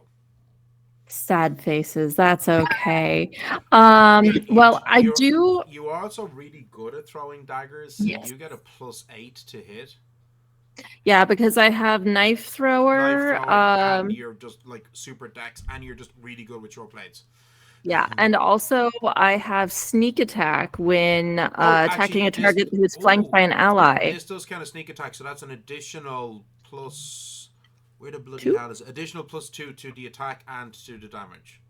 Speaker 2: Sad faces. That's okay. Well, I do.
Speaker 1: You're also really good at throwing daggers.
Speaker 2: Yes.
Speaker 1: You get a +8 to hit.
Speaker 2: Yeah, because I have knife thrower.
Speaker 1: And you're just like super dex, and you're just really good with short blades.
Speaker 2: Yeah, and also I have sneak attack when attacking
Speaker 1: actually,
Speaker 2: a target who's flanked by an ally.
Speaker 1: This does kind of sneak attack, so that's an additional plus. Where the bloody
Speaker 2: 2?
Speaker 1: hell is it? Additional +2 to the attack and to the damage.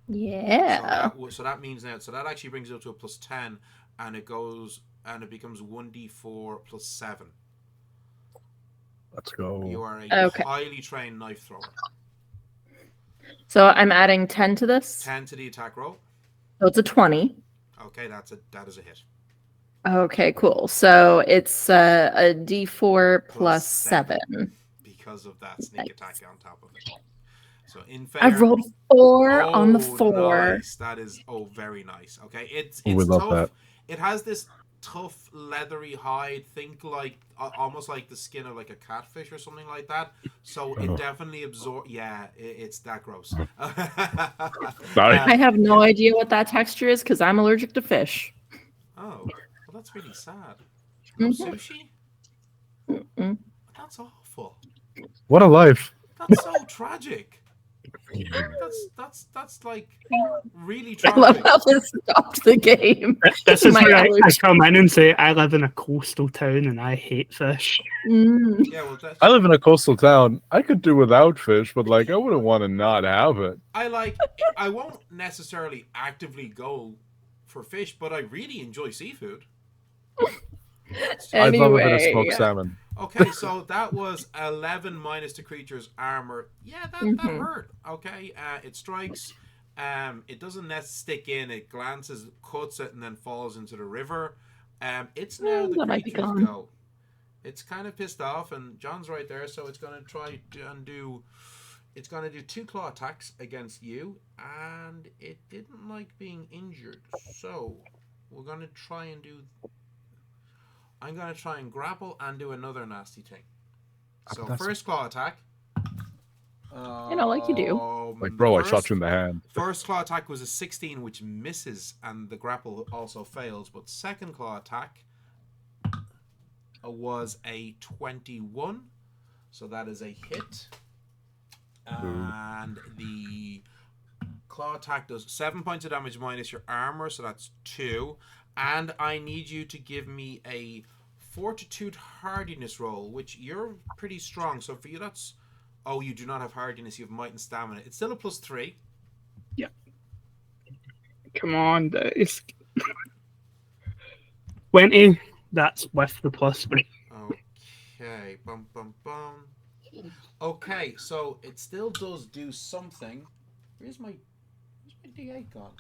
Speaker 2: Yeah.
Speaker 1: So that means now. So that actually brings it up to a +10, and it becomes 1d4 +7.
Speaker 3: Let's go.
Speaker 1: You are a
Speaker 2: Okay.
Speaker 1: highly trained knife thrower.
Speaker 2: So I'm adding 10 to this.
Speaker 1: 10 to the attack roll.
Speaker 2: So it's a 20.
Speaker 1: Okay, that is a hit.
Speaker 2: Okay, cool. So it's a D4 plus 7.
Speaker 1: Because of that sneak attack on top of it. So in fair,
Speaker 2: I rolled 4 on the 4.
Speaker 1: Nice. That is very nice. Okay, it's
Speaker 3: we love
Speaker 1: tough.
Speaker 3: that.
Speaker 1: It has this tough leathery hide. Think like almost like the skin of like a catfish or something like that. So it definitely absorbs. Yeah, it's that gross.
Speaker 3: Sorry.
Speaker 2: I have no idea what that texture is because I'm allergic to fish.
Speaker 1: Oh, well, that's really sad. No sushi?
Speaker 2: Mm-mm.
Speaker 1: That's awful.
Speaker 3: What a life.
Speaker 1: That's so tragic. That's like really
Speaker 2: I
Speaker 1: tragic.
Speaker 2: love how this stopped the game.
Speaker 4: This is
Speaker 2: My
Speaker 4: where I
Speaker 2: allergy.
Speaker 4: come in and say I live in a coastal town and I hate fish.
Speaker 1: Yeah, well,
Speaker 3: I live in a coastal town. I could do without fish, but like I wouldn't want to not have it.
Speaker 1: I won't necessarily actively go for fish, but I really enjoy seafood.
Speaker 3: I'd love a bit of
Speaker 2: Anyway.
Speaker 3: smoked salmon.
Speaker 1: Okay, so that was 11 minus the creature's armor. Yeah, that hurt. Okay, it strikes. It doesn't stick in. It glances, cuts it, and then falls into the river. It's now the
Speaker 2: that might be
Speaker 1: creature's
Speaker 2: gone.
Speaker 1: go. It's kind of pissed off, and John's right there, so it's going to try and do. It's going to do 2 claw attacks against you, and it didn't like being injured. So we're going to try and do. I'm going to try and grapple and do another nasty thing. So first claw attack.
Speaker 2: Like you do.
Speaker 3: Like, bro, I shot you in the hand.
Speaker 1: First claw attack was a 16, which misses, and the grapple also fails. But second claw attack was a 21, so that is a hit. And the claw attack does 7 points of damage minus your armor, so that's 2. And I need you to give me a fortitude hardiness roll, which you're pretty strong. So for you, that's... Oh, you do not have hardiness. You have might and stamina. It's still a +3.
Speaker 4: Yeah. Come on, it's 20. That's with the +3.
Speaker 1: Okay. Bum, bum, bum. Okay, so it still does do something. Where's my D8 gone?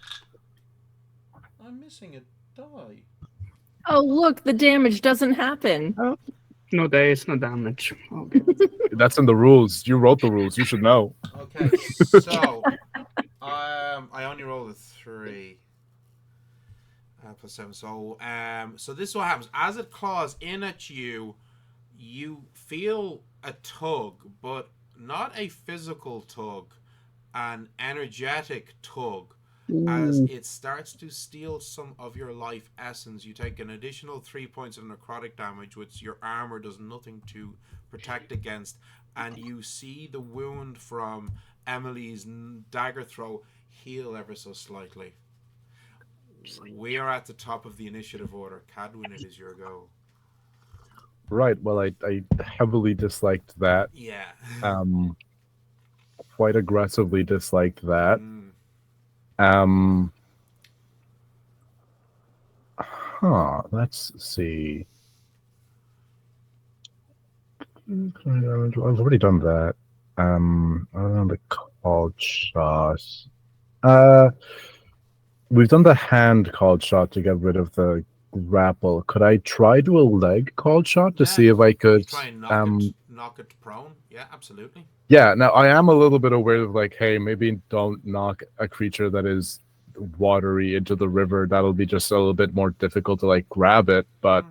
Speaker 1: I'm missing a die.
Speaker 2: Oh, look, the damage doesn't happen.
Speaker 4: No dice, no damage. Okay.
Speaker 3: That's in the rules. You wrote the rules. You should know.
Speaker 1: Okay, so I only rolled a 3 plus 7. So this is what happens as it claws in at you. You feel a tug, but not a physical tug, an energetic tug. As
Speaker 4: Ooh.
Speaker 1: it starts to steal some of your life essence, you take an additional 3 points of necrotic damage, which your armor does nothing to protect against. And you see the wound from Emily's dagger throw heal ever so slightly. We are at the top of the initiative order. Cadwin, it is your go.
Speaker 3: Right. Well, I heavily disliked that.
Speaker 1: Yeah.
Speaker 3: Quite aggressively disliked that.
Speaker 1: Mm.
Speaker 3: Let's see. I've already done that. I've done the called shot. We've done the hand called shot to get rid of the grapple. Could I try do a leg called shot to
Speaker 1: Yeah,
Speaker 3: see if I
Speaker 1: you
Speaker 3: could
Speaker 1: try and knock it prone. Yeah, absolutely.
Speaker 3: Yeah, now I am a little bit aware of like, hey, maybe don't knock a creature that is watery into the river. That'll be just a little bit more difficult to like grab it, but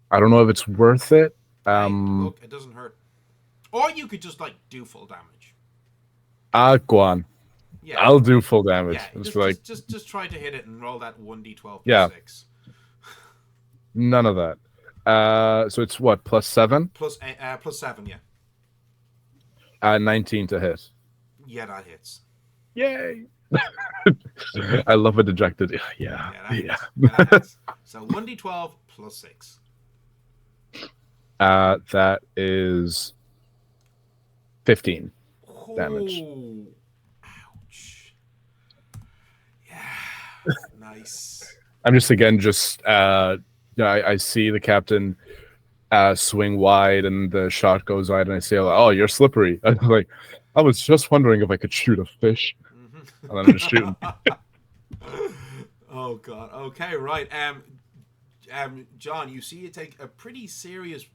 Speaker 3: I don't know if it's worth it.
Speaker 1: Hey, look, it doesn't hurt. Or you could just like do full damage.
Speaker 3: Go on.
Speaker 1: Yeah.
Speaker 3: I'll do full damage.
Speaker 1: Yeah,
Speaker 3: It's like
Speaker 1: just try to hit it and roll that 1d12 plus
Speaker 3: Yeah.
Speaker 1: 6.
Speaker 3: none of that. So it's what, +7?
Speaker 1: Plus 7, yeah.
Speaker 3: 19 to hit.
Speaker 1: Yeah, that hits.
Speaker 3: Yay! I love a dejected. Yeah.
Speaker 1: That hits. Yeah, that hits. So 1d12 plus 6.
Speaker 3: That is 15 damage.
Speaker 1: Ooh. Ouch. Yeah. Nice.
Speaker 3: I'm just I see the captain swing wide and the shot goes wide and I say, oh, you're slippery. I'm like, I was just wondering if I could shoot a fish. And then I'm just shooting.
Speaker 1: Oh god. Okay, right. John, you see it take a pretty serious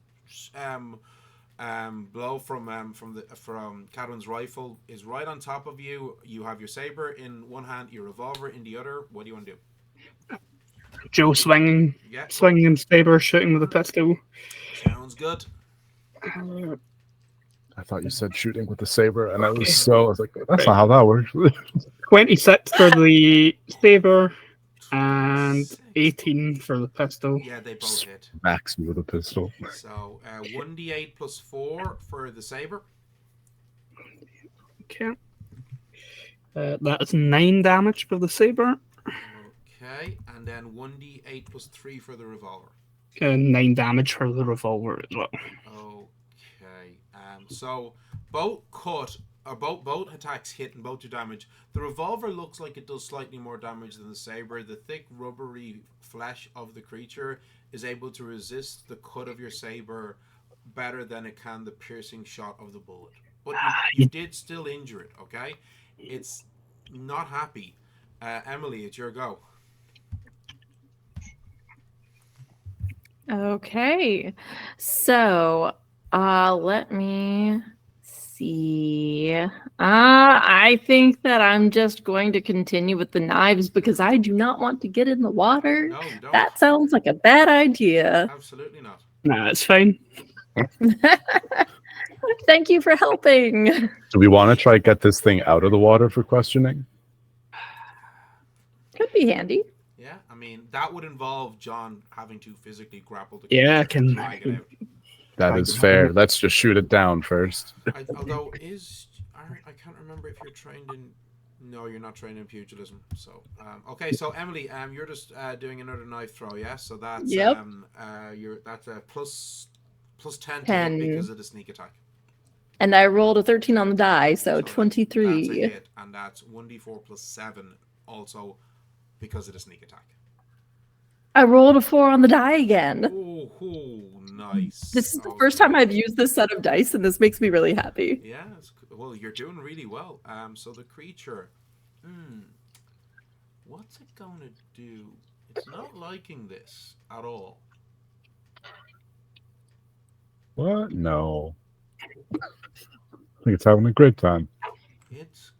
Speaker 1: blow from Cadwin's rifle is right on top of you. You have your saber in one hand, your revolver in the other. What do you want to do?
Speaker 4: Joe swinging his saber, shooting with a pistol.
Speaker 1: Sounds good.
Speaker 3: I thought you said shooting with the saber, and I was like, that's not how that works.
Speaker 4: 26 for the saber and 18 for the pistol.
Speaker 1: Yeah, they both hit.
Speaker 3: Max you with a pistol.
Speaker 1: So 1d8 plus 4 for the saber.
Speaker 4: Okay. That is 9 damage for the saber.
Speaker 1: Okay, and then 1d8 plus 3 for the revolver.
Speaker 4: 9 damage for the revolver as well.
Speaker 1: Okay. So both attacks hit and both do damage. The revolver looks like it does slightly more damage than the saber. The thick, rubbery flesh of the creature is able to resist the cut of your saber better than it can the piercing shot of the bullet. But you did still injure it. Okay, it's not happy. Emily, it's your go.
Speaker 2: Okay, so let me see. I think that I'm just going to continue with the knives because I do not want to get in the water.
Speaker 1: No, you don't.
Speaker 2: That sounds like a bad idea.
Speaker 1: Absolutely not.
Speaker 4: Nah, it's fine.
Speaker 2: Thank you for helping.
Speaker 3: Do we want to try get this thing out of the water for questioning?
Speaker 2: Could be handy.
Speaker 1: Yeah, I mean that would involve John having to physically grapple the
Speaker 4: Yeah, I
Speaker 1: creature and
Speaker 4: can.
Speaker 1: drag it out.
Speaker 3: That is fair. Let's just shoot it down first.
Speaker 1: Although I can't remember if you're trained in. No, you're not trained in pugilism. So okay, so Emily, you're just doing another knife throw, yeah. So that's that's a plus 10 to hit because of the sneak attack.
Speaker 2: And I rolled a 13 on the die, so 23.
Speaker 1: That's a hit, and that's 1d4 plus 7 also because of the sneak attack.
Speaker 2: I rolled a 4 on the die again.
Speaker 1: Oh, nice.
Speaker 2: This is the first time I've used this set of dice, and this makes me really happy.
Speaker 1: Yeah, well, you're doing really well. So the creature, what's it going to do? It's not liking this at all.
Speaker 3: What? No. I think it's having a great time.
Speaker 1: It's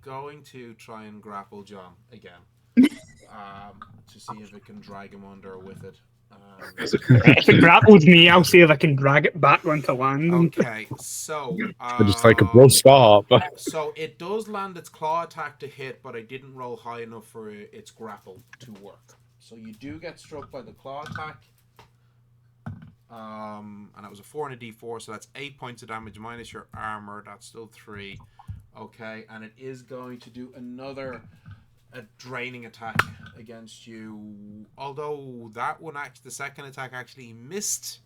Speaker 1: going to try and grapple John again, to see if it can drag him under with it.
Speaker 4: If it grapples me, I'll see if I can drag it back onto land.
Speaker 1: Okay, so
Speaker 3: I just like, bro, stop.
Speaker 1: so it does land its claw attack to hit, but I didn't roll high enough for its grapple to work. So you do get struck by the claw attack. And that was a 4 and a d4, so that's 8 points of damage minus your armor. That's still 3. Okay, and it is going to do another draining attack against you. Although that one, the second attack actually missed,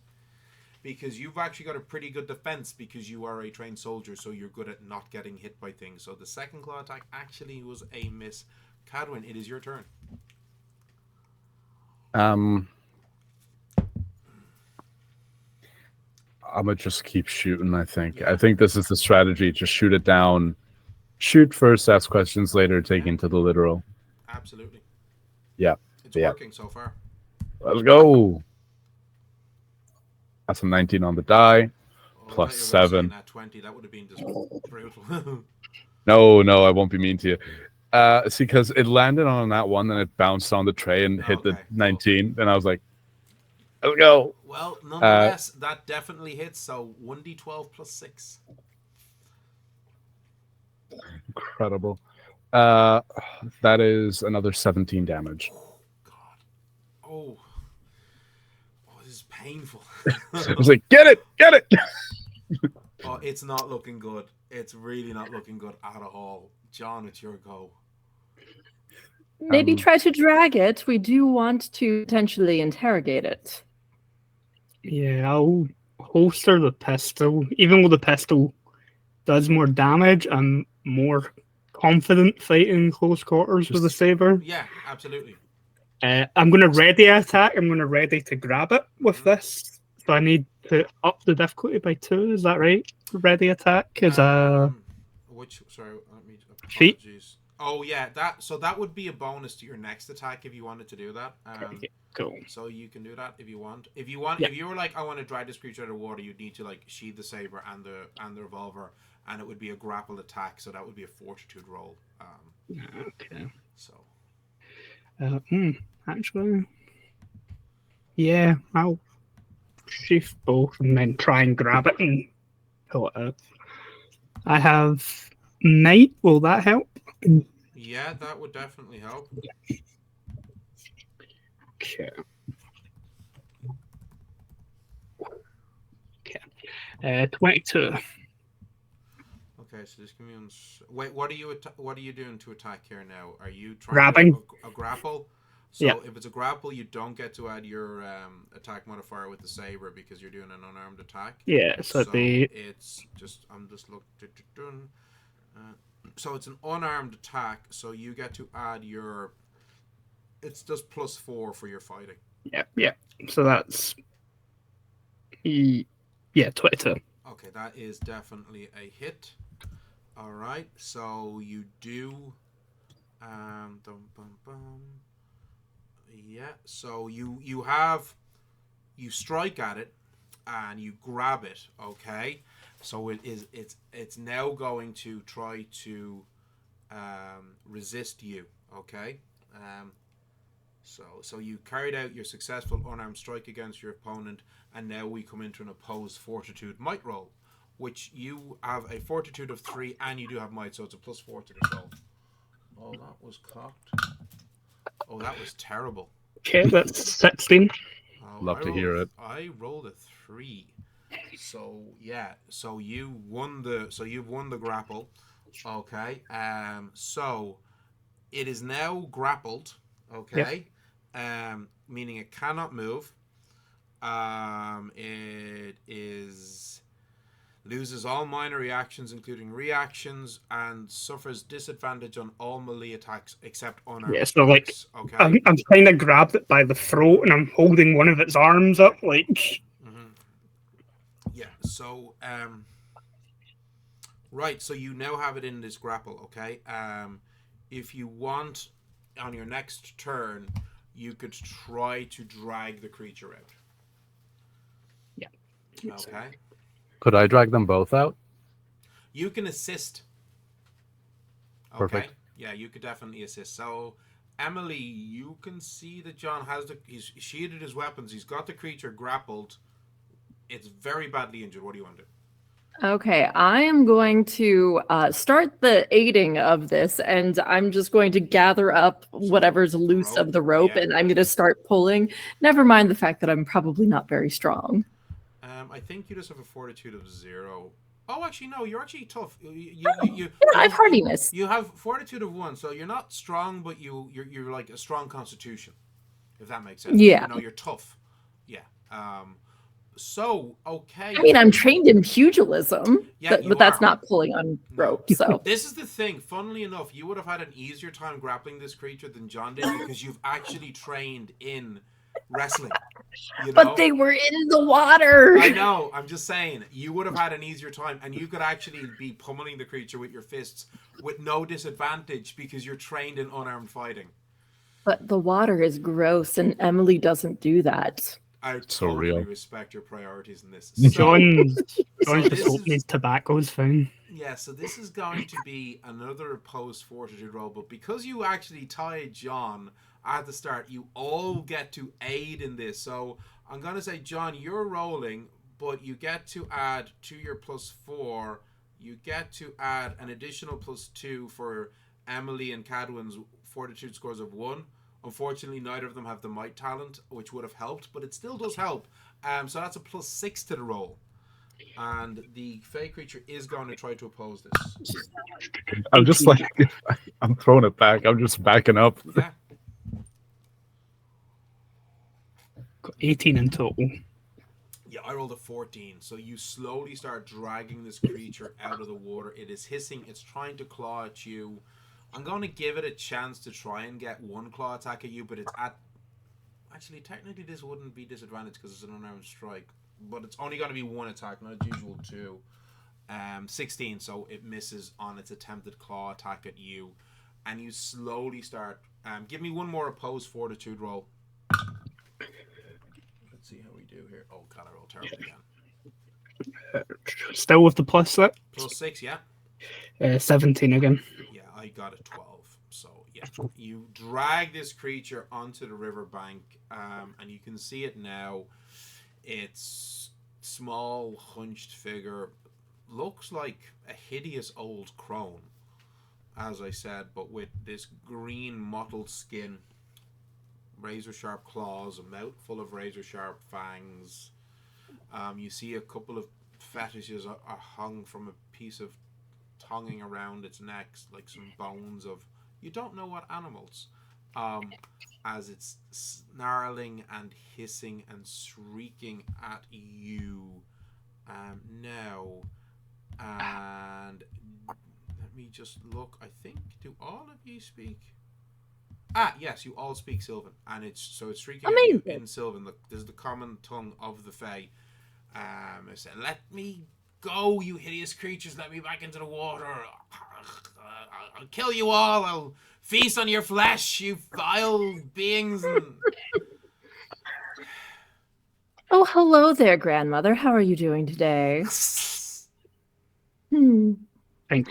Speaker 1: because you've actually got a pretty good defense because you are a trained soldier, so you're good at not getting hit by things. So the second claw attack actually was a miss. Cadwin, it is your turn.
Speaker 3: I'm gonna just keep shooting. I think.
Speaker 1: Yeah.
Speaker 3: I think this is the strategy. Just shoot it down. Shoot first, ask questions later, take into the literal.
Speaker 1: Absolutely.
Speaker 3: Yeah.
Speaker 1: It's working so far.
Speaker 3: Let's go. That's a 19 on the die. Plus 7.
Speaker 1: At 20, that would have been just brutal.
Speaker 3: No, I won't be mean to you. See, because it landed on that one, then it bounced on the tray and hit the 19, and I was like, let's go.
Speaker 1: Well, nonetheless, that definitely hits. So 1d12 plus 6.
Speaker 3: Incredible. That is another 17 damage.
Speaker 1: Oh, God. Oh, this is painful.
Speaker 3: I was like, get it.
Speaker 1: Oh, it's not looking good. It's really not looking good at all. John, it's your go.
Speaker 2: Maybe try to drag it. We do want to potentially interrogate it.
Speaker 4: Yeah, I'll holster the pistol. Even though the pistol does more damage, I'm more confident fighting close quarters with a saber.
Speaker 1: Yeah, absolutely.
Speaker 4: I'm going to ready attack. I'm going to ready to grab it with this. So I need to up the difficulty by 2. Is that right? Ready attack is
Speaker 1: sorry, let me.
Speaker 4: Feet.
Speaker 1: Apologies. Oh yeah, that would be a bonus to your next attack if you wanted to do that.
Speaker 4: Okay, cool.
Speaker 1: So you can do that if you want. If you were like, I want to drag this creature out of water, you'd need to like sheathe the saber and the revolver, and it would be a grapple attack. So that would be a fortitude roll.
Speaker 4: Okay.
Speaker 1: So.
Speaker 4: Actually, yeah, I'll shift both and then try and grab it and pull it out. I have Might. Will that help?
Speaker 1: Yeah, that would definitely help.
Speaker 4: Okay. 22.
Speaker 1: Okay, so just give me wait. What are you doing to attack here now? Are you trying
Speaker 4: Grabbing.
Speaker 1: to a grapple? So
Speaker 4: Yeah.
Speaker 1: if it's a grapple, you don't get to add your attack modifier with the saber because you're doing an unarmed attack.
Speaker 4: Yeah, so
Speaker 1: it's just I'm just looking. So it's an unarmed attack, so you get to add your. It's just +4 for your fighting.
Speaker 4: Yeah. So that's 22.
Speaker 1: Okay, that is definitely a hit. All right, so you do. Yeah, so you strike at it, and you grab it. Okay, so it's now going to try to resist you. Okay, so you carried out your successful unarmed strike against your opponent, and now we come into an opposed fortitude might roll, which you have a fortitude of 3, and you do have might, so it's a +4 to the roll. Oh, that was cocked. Oh, that was terrible.
Speaker 4: Okay, that's 16.
Speaker 3: Love to hear it.
Speaker 1: I rolled a 3. So yeah, so you've won the grapple. Okay. So it is now grappled. Okay. Yep. Meaning it cannot move. It loses all minor reactions, including reactions, and suffers disadvantage on all melee attacks except unarmed.
Speaker 4: Yeah, so like,
Speaker 1: okay.
Speaker 4: I'm trying to grab it by the throat, and I'm holding one of its arms up, like.
Speaker 1: Mm-hmm. Yeah. So, right. So you now have it in this grapple. Okay. If you want, on your next turn, you could try to drag the creature out.
Speaker 4: Yeah.
Speaker 1: Okay.
Speaker 3: Could I drag them both out?
Speaker 1: You can assist. Okay.
Speaker 3: Perfect.
Speaker 1: Yeah, you could definitely assist. So, Emily, you can see that John has he's sheatheded his weapons. He's got the creature grappled. It's very badly injured. What do you want to do?
Speaker 2: Okay, I am going to start the aiding of this, and I'm just going to gather up whatever's loose of the rope,
Speaker 1: yeah.
Speaker 2: and I'm going to start pulling. Never mind the fact that I'm probably not very strong.
Speaker 1: I think you just have a fortitude of 0. Oh, actually, no. You're actually tough.
Speaker 2: I have hardiness.
Speaker 1: You have fortitude of 1, so you're not strong, but you're like a strong constitution, if that makes sense.
Speaker 2: Yeah.
Speaker 1: You're tough. Yeah. So, okay.
Speaker 2: I mean, I'm trained in pugilism,
Speaker 1: Yeah,
Speaker 2: but that's not pulling on rope. So
Speaker 1: this is the thing. Funnily enough, you would have had an easier time grappling this creature than John did because you've actually trained in wrestling. You know?
Speaker 2: But they were in the water.
Speaker 1: I know. I'm just saying, you would have had an easier time, and you could actually be pummeling the creature with your fists with no disadvantage because you're trained in unarmed fighting.
Speaker 2: But the water is gross, and Emily doesn't do that.
Speaker 1: I
Speaker 3: So
Speaker 1: totally
Speaker 3: real.
Speaker 1: respect your priorities in this.
Speaker 4: John's
Speaker 1: this
Speaker 4: just hoping his tobacco's fine.
Speaker 1: Yeah, so this is going to be another opposed fortitude roll, but because you actually tied John at the start, you all get to aid in this. So I'm going to say, John, you're rolling, but you get to add to your +4. You get to add an additional +2 for Emily and Cadwin's fortitude scores of 1. Unfortunately, neither of them have the might talent, which would have helped, but it still does help. So that's a +6 to the roll. And the fey creature is going to try to oppose this.
Speaker 3: I'm just like, I'm throwing it back. I'm just backing up.
Speaker 1: Yeah.
Speaker 4: Got 18 in total.
Speaker 1: Yeah, I rolled a 14. So you slowly start dragging this creature out of the water. It is hissing. It's trying to claw at you. I'm going to give it a chance to try and get one claw attack at you, but it's at... Actually, technically this wouldn't be disadvantage because it's an unarmed strike. But it's only going to be one attack, not its usual 2. 16, so it misses on its attempted claw attack at you. And you slowly start... give me one more opposed fortitude roll. Let's see how we do here. Oh, God, I rolled terrible again.
Speaker 4: Still with the +6?
Speaker 1: +6, yeah.
Speaker 4: 17 again.
Speaker 1: Yeah, I got a 12. So, yeah. You drag this creature onto the riverbank, and you can see it now. It's small, hunched figure. Looks like a hideous old crone, as I said, but with this green mottled skin, razor-sharp claws, a mouth full of razor-sharp fangs. You see a couple of fetishes are hung from a piece of tonguing around its neck, like some bones of you don't know what animals, as it's snarling and hissing and shrieking at you now. And let me just look. I think, do all of you speak? Yes, you all speak Sylvan, and it's shrieking at you in Sylvan. Look, there's the common tongue of the Fae. It said, "Let me go, you hideous creatures! Let me back into the water! I'll kill you all! I'll feast on your flesh, you vile beings!" And...
Speaker 2: Oh, hello there, grandmother. How are you doing today?
Speaker 4: Think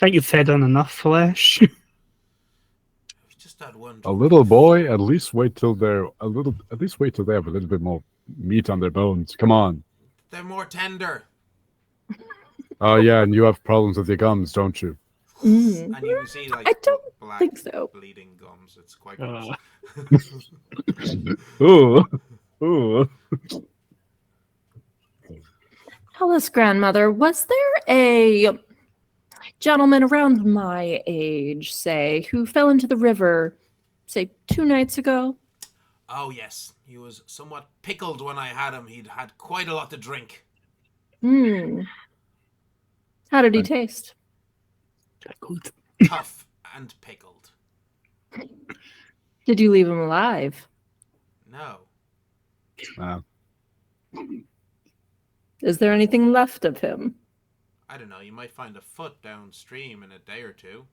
Speaker 4: you've fed on enough flesh.
Speaker 1: Just that one.
Speaker 3: A little boy, at least wait till they have a little bit more meat on their bones. Come on.
Speaker 1: They're more tender.
Speaker 3: Oh yeah, and you have problems with your gums, don't you?
Speaker 1: And you can see like
Speaker 2: I don't
Speaker 1: black
Speaker 2: think so.
Speaker 1: bleeding gums. It's quite gross.
Speaker 3: Ooh. Ooh.
Speaker 2: Alice, grandmother, was there a gentleman around my age, say, who fell into the river, say, 2 nights ago?
Speaker 1: Oh yes, he was somewhat pickled when I had him. He'd had quite a lot to drink.
Speaker 2: How did he taste?
Speaker 4: Pickled.
Speaker 1: Tough and pickled.
Speaker 2: Did you leave him alive?
Speaker 1: No.
Speaker 2: Is there anything left of him?
Speaker 1: I don't know. You might find a foot downstream in a day or 2.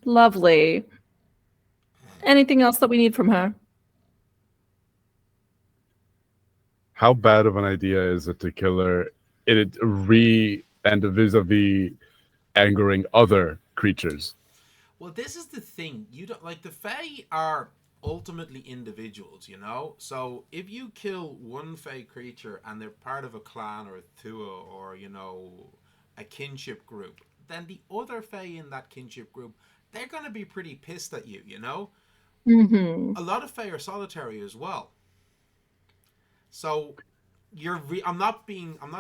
Speaker 2: Lovely. Anything else that we need from her?
Speaker 3: how bad of an idea is it to kill her? And vis-a-vis angering other creatures.
Speaker 1: Well, this is the thing. You don't like the Fae are ultimately individuals, you know. So if you kill one Fae creature and they're part of a clan or a Thua or a kinship group, then the other Fae in that kinship group, they're gonna be pretty pissed at you, you know.
Speaker 2: Mm-hmm.
Speaker 1: A lot of Fae are solitary as well. So I'm not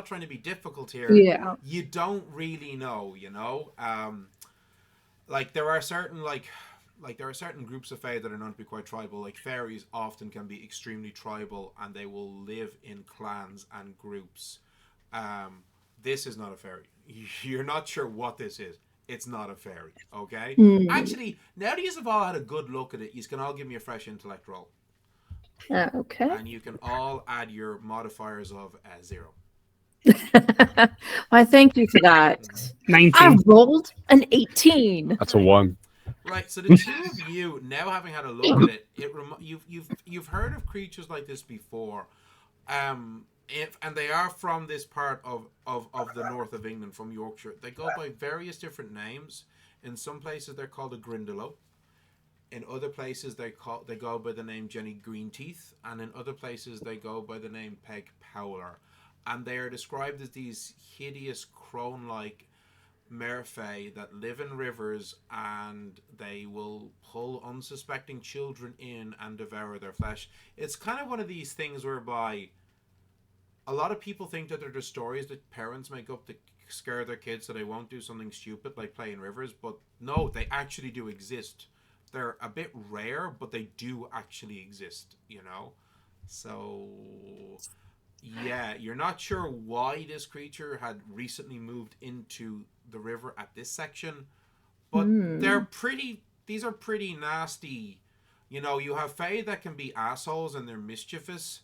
Speaker 1: trying to be difficult here.
Speaker 2: Yeah.
Speaker 1: You don't really know, you know. Like there are certain there are certain groups of Fae that are known to be quite tribal. Like fairies often can be extremely tribal, and they will live in clans and groups. This is not a fairy. You're not sure what this is. It's not a fairy. Okay.
Speaker 2: Mm.
Speaker 1: Actually, now that you've all had a good look at it, you can all give me a fresh intellect roll,
Speaker 2: Okay.
Speaker 1: and you can all add your modifiers of 0.
Speaker 2: Why, thank you for that. I
Speaker 4: 19.
Speaker 2: rolled an 18.
Speaker 3: That's a 1.
Speaker 1: Right, so the two of you now having had a look at it, you've heard of creatures like this before, and they are from this part of the north of England, from Yorkshire. They go by various different names. In some places they're called a grindalow. In other places they go by the name Jenny Greenteeth, and in other places they go by the name Peg Powler, and they are described as these hideous crone-like merfae that live in rivers, and they will pull unsuspecting children in and devour their flesh. It's kind of one of these things whereby a lot of people think that they're just stories that parents make up to scare their kids so they won't do something stupid like play in rivers, but no, they actually do exist. They're a bit rare, but they do actually exist, you know? So yeah, you're not sure why this creature had recently moved into the river at this section, but these are pretty nasty. You know, you have fae that can be assholes and they're mischievous,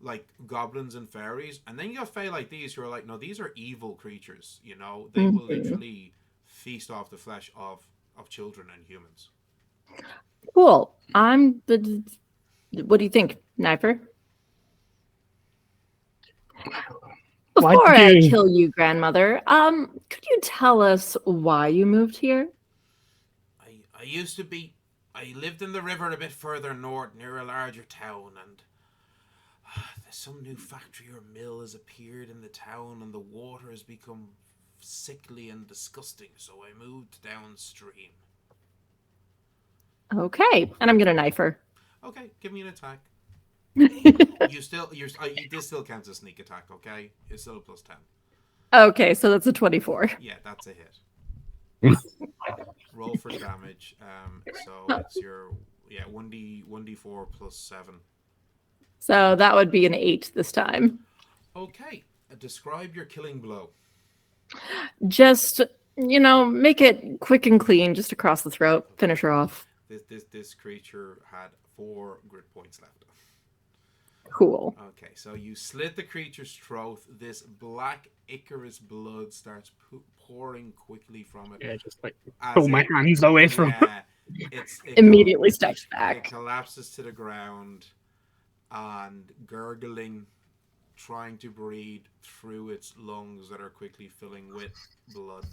Speaker 1: like goblins and fairies, and then you have fae like these who are like, no, these are evil creatures, you know? They will literally feast off the flesh of children and humans.
Speaker 2: Cool. What do you think, Sniper? Before I kill you, grandmother, could you tell us why you moved here?
Speaker 1: I lived in the river a bit further north near a larger town, and some new factory or mill has appeared in the town, and the water has become sickly and disgusting, so I moved downstream.
Speaker 2: Okay, and I'm gonna knife her.
Speaker 1: Okay, give me an attack. This still counts as sneak attack, okay? It's still a +10.
Speaker 2: Okay, so that's a 24.
Speaker 1: Yeah, that's a hit. Roll for damage. So it's your 1d4 plus 7.
Speaker 2: So that would be an 8 this time.
Speaker 1: Okay, describe your killing blow.
Speaker 2: Just, make it quick and clean, just across the throat. Finish her off.
Speaker 1: This creature had 4 grit points left.
Speaker 2: Cool.
Speaker 1: Okay, so you slit the creature's throat. This black Icarus blood starts pouring quickly from it.
Speaker 4: Yeah, just like pull my hands away from it.
Speaker 2: Immediately steps back.
Speaker 1: It collapses to the ground and gurgling, trying to breathe through its lungs that are quickly filling with blood.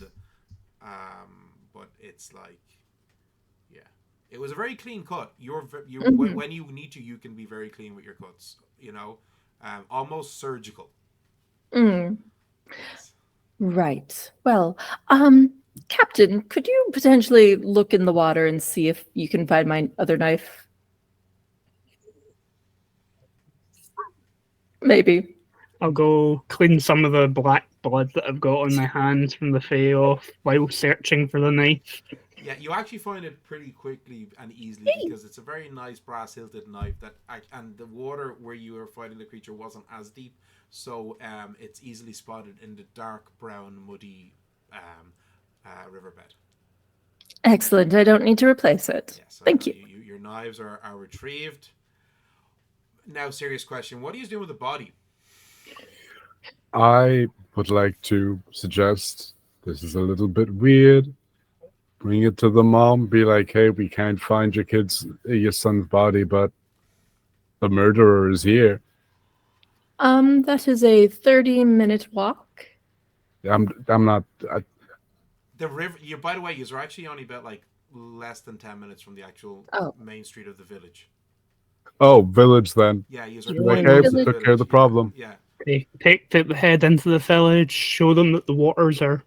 Speaker 1: But it's like, yeah. It was a very clean cut. When you need to, you can be very clean with your cuts. Almost surgical.
Speaker 2: Mm.
Speaker 1: Yes.
Speaker 2: Right. Well, Captain, could you potentially look in the water and see if you can find my other knife? Maybe.
Speaker 4: I'll go clean some of the black blood that I've got on my hands from the Fae off while searching for the knife.
Speaker 1: Yeah, you actually find it pretty quickly and easily because it's a very nice brass-hilted knife and the water where you were fighting the creature wasn't as deep, so it's easily spotted in the dark brown, muddy riverbed.
Speaker 2: Excellent. I don't need to replace it.
Speaker 1: Yeah, so
Speaker 2: Thank you.
Speaker 1: Your knives are retrieved. Now, serious question: what are you doing with the body?
Speaker 3: I would like to suggest this is a little bit weird. Bring it to the mom. Be like, hey, we can't find your son's body, but the murderer is here.
Speaker 2: That is a 30-minute walk.
Speaker 3: I'm not.
Speaker 1: The river. You, by the way, you're actually only about like less than 10 minutes from the actual
Speaker 2: Oh.
Speaker 1: main street of the village.
Speaker 3: Oh, village then.
Speaker 1: Yeah, you're
Speaker 4: Yeah,
Speaker 1: quite
Speaker 3: Okay,
Speaker 1: close to the
Speaker 3: took care of the
Speaker 1: village,
Speaker 3: problem.
Speaker 1: Yeah.
Speaker 4: Take the head into the village, show them that the waters are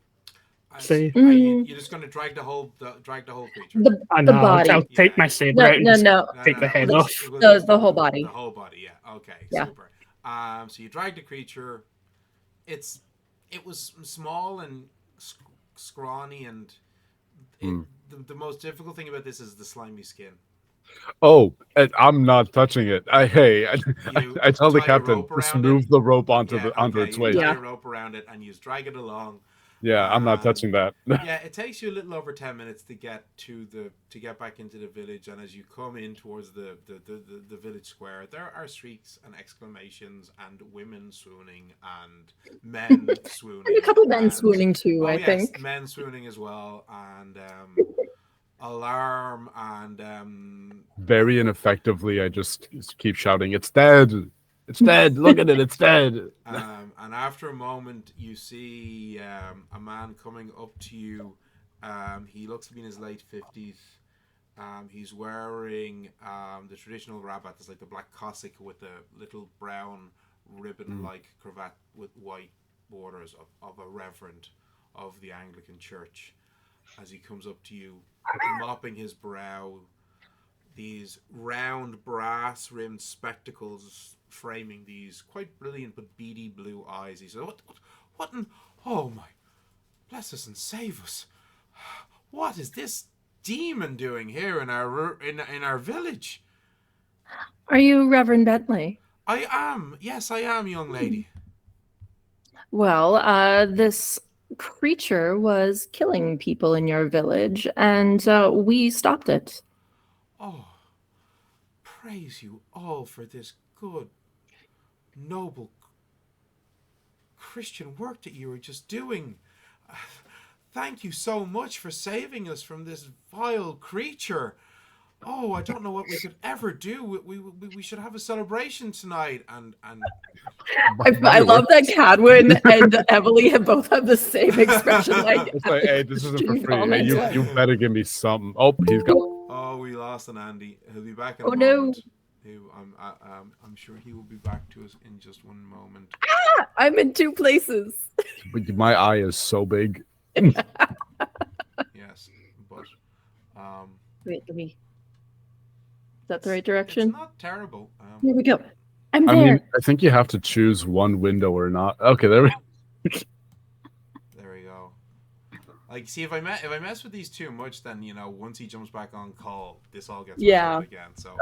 Speaker 4: safe.
Speaker 1: Are you just going to drag the whole creature?
Speaker 4: I
Speaker 2: The
Speaker 4: know.
Speaker 2: body.
Speaker 4: I'll take my saber out and just
Speaker 2: No.
Speaker 4: take the head
Speaker 1: we'll
Speaker 4: off.
Speaker 2: The whole body.
Speaker 1: The whole body, yeah. Okay,
Speaker 2: Yeah.
Speaker 1: super. So you drag the creature. It was small and scrawny, and the most difficult thing about this is the slimy skin.
Speaker 3: Oh, I'm not touching it. I tell the
Speaker 1: tie a
Speaker 3: captain
Speaker 1: rope
Speaker 3: just
Speaker 1: around
Speaker 3: move
Speaker 1: it.
Speaker 3: the rope onto
Speaker 1: Okay,
Speaker 3: its
Speaker 1: you
Speaker 3: waist.
Speaker 1: tie
Speaker 2: Yeah.
Speaker 1: a rope around it and you just drag it along.
Speaker 3: Yeah, I'm not touching that.
Speaker 1: Yeah, it takes you a little over 10 minutes to get back into the village, and as you come in towards the village square, there are shrieks and exclamations and women swooning and men swooning.
Speaker 2: A couple men swooning too, I think.
Speaker 1: Men swooning as well, and alarm and
Speaker 3: Very ineffectively, I just keep shouting, "It's dead! It's dead! Look at it! It's dead!"
Speaker 1: And after a moment, you see a man coming up to you. He looks to be in his late 50s. He's wearing the traditional rabat. It's like the black cassock with the little brown ribbon-like cravat with white borders of a reverend of the Anglican Church. As he comes up to you, mopping his brow, these round brass-rimmed spectacles framing these quite brilliant but beady blue eyes. He said, "What in? Oh my, bless us and save us! What is this demon doing here in our village?"
Speaker 2: Are you Reverend Bentley?
Speaker 1: I am. Yes, I am, young lady.
Speaker 2: Well, this creature was killing people in your village, and we stopped it.
Speaker 1: Oh, praise you all for this good, noble Christian work that you were just doing. Thank you so much for saving us from this vile creature. Oh, I don't know what we could ever do. We should have a celebration tonight. And
Speaker 2: I love that Cadwin and Emily have both had the same expression. Like,
Speaker 3: It's like, hey, this isn't for free. Hey,
Speaker 2: comments.
Speaker 3: you better give me something. Oh, he's got.
Speaker 1: oh, we lost an Andy. He'll be back in a
Speaker 2: Oh, no.
Speaker 1: moment. I'm sure he will be back to us in just one moment.
Speaker 2: I'm in two places.
Speaker 3: My eye is so big.
Speaker 1: Yes, but
Speaker 2: Wait, let me. Is that the right
Speaker 1: it's
Speaker 2: direction?
Speaker 1: not terrible.
Speaker 2: Here we go. I'm
Speaker 3: I
Speaker 2: there.
Speaker 3: mean, I think you have to choose one window or not. Okay, there we
Speaker 1: There we go. Like, see, if I mess with these too much, then once he jumps back on call, this all gets messed up again. So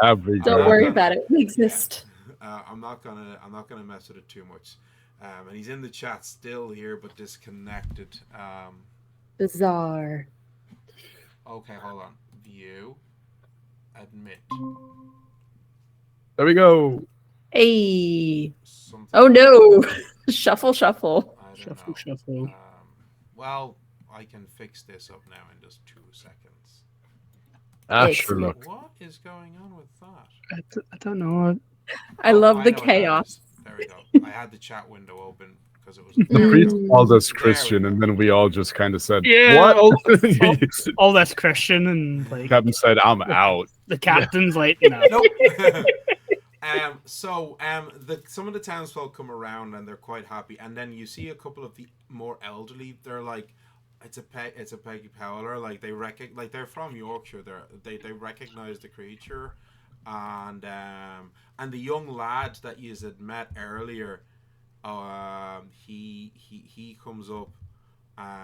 Speaker 2: Don't worry about it. We exist.
Speaker 1: I'm not gonna mess with it too much. And he's in the chat still here, but disconnected.
Speaker 2: Bizarre.
Speaker 1: Okay, hold on. View. Admit.
Speaker 3: There we go.
Speaker 2: Hey.
Speaker 1: Something.
Speaker 2: Oh no. Shuffle.
Speaker 1: I don't know.
Speaker 4: Shuffle.
Speaker 1: Well, I can fix this up now in just 2 seconds.
Speaker 3: Sure, look.
Speaker 1: What is going on with that?
Speaker 4: I don't know.
Speaker 2: I love
Speaker 1: I
Speaker 2: the
Speaker 1: know what
Speaker 2: chaos.
Speaker 1: that is. There we go. I had the chat window open because it was.
Speaker 3: The priest called us
Speaker 1: There we
Speaker 3: Christian,
Speaker 1: go.
Speaker 3: and then we all just kind of said,
Speaker 4: Yeah,
Speaker 3: "What?"
Speaker 4: All this Christian and like
Speaker 3: Captain said, "I'm out."
Speaker 4: the captain's like,
Speaker 1: Nope. Some of the townsfolk come around and they're quite happy, and then you see a couple of the more elderly. They're like, it's a Peggy Powler. Like they're from Yorkshire. They recognize the creature, and the young lad that you had met earlier, he comes up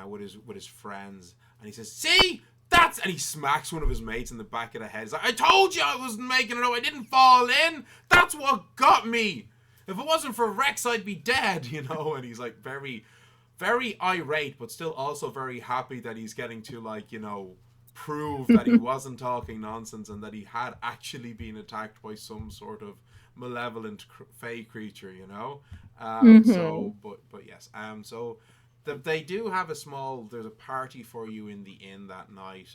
Speaker 1: with his friends, and he says, "See, and he smacks one of his mates in the back of the head. He's like, I told you I wasn't making it up. I didn't fall in. That's what got me. If it wasn't for Rex, I'd be dead, And he's like very, very irate, but still also very happy that he's getting to prove that he wasn't talking nonsense and that he had actually been attacked by some sort of malevolent fey creature, So, but yes, so. They do have there's a party for you in the inn that night,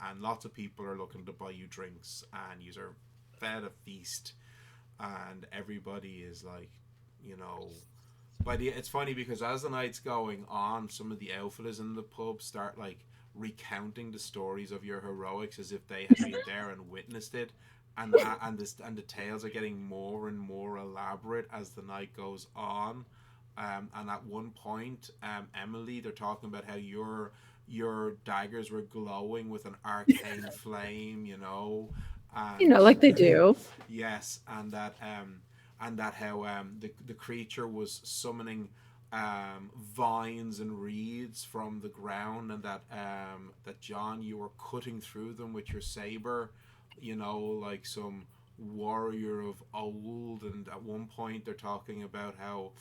Speaker 1: and lots of people are looking to buy you drinks, and you are fed a feast, and everybody is like you know. But it's funny because as the night's going on, some of the outfitters in the pub start like recounting the stories of your heroics as if they had been there and witnessed it, and the tales are getting more and more elaborate as the night goes on. And at one point, Emily, they're talking about how your daggers were glowing with an arcane flame, you know, and
Speaker 2: like they do.
Speaker 1: yes, and that how the creature was summoning vines and reeds from the ground, and that John, you were cutting through them with your saber, you know, like some warrior of old. And at one point, they're talking about how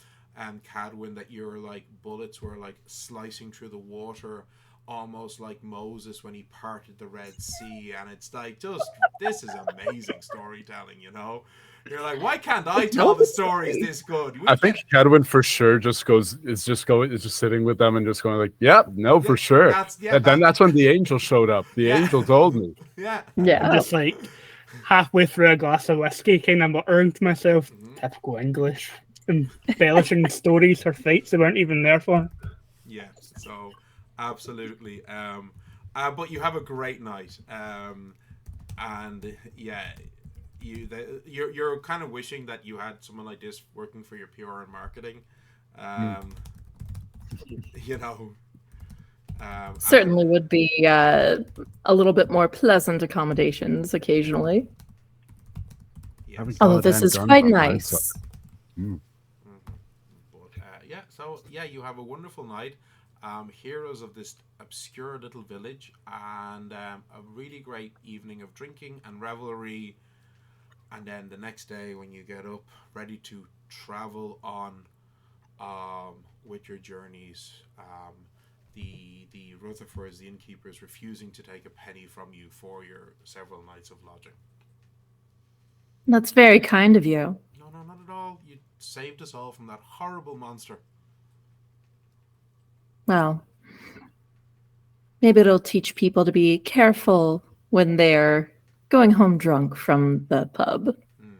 Speaker 1: Cadwin, that your like bullets were like slicing through the water, almost like Moses when he parted the Red Sea. And it's like, just, this is amazing storytelling, you know. You're like, why can't I tell the stories this good?
Speaker 3: I think Cadwin for sure is just sitting with them and just going like, yeah, no, for sure. Then that's when the angel showed up. The angel told me.
Speaker 1: Yeah.
Speaker 4: I'm just like halfway through a glass of whiskey, kind of muttering to myself, typical English, embellishing stories for fights that weren't even there for.
Speaker 1: Yeah, so absolutely. But you have a great night. And yeah, you're kind of wishing that you had someone like this working for your PR and marketing. You know.
Speaker 2: Certainly would be a little bit more pleasant accommodations occasionally.
Speaker 1: Yes.
Speaker 2: Although this is quite nice.
Speaker 1: So you have a wonderful night. Heroes of this obscure little village, and a really great evening of drinking and revelry. And then the next day, when you get up, ready to travel on with your journeys, the Rutherfords, the innkeepers, refusing to take a penny from you for your several nights of lodging.
Speaker 2: That's very kind of you.
Speaker 1: No, not at all. You saved us all from that horrible monster.
Speaker 2: Well, maybe it'll teach people to be careful when they're going home drunk from the pub.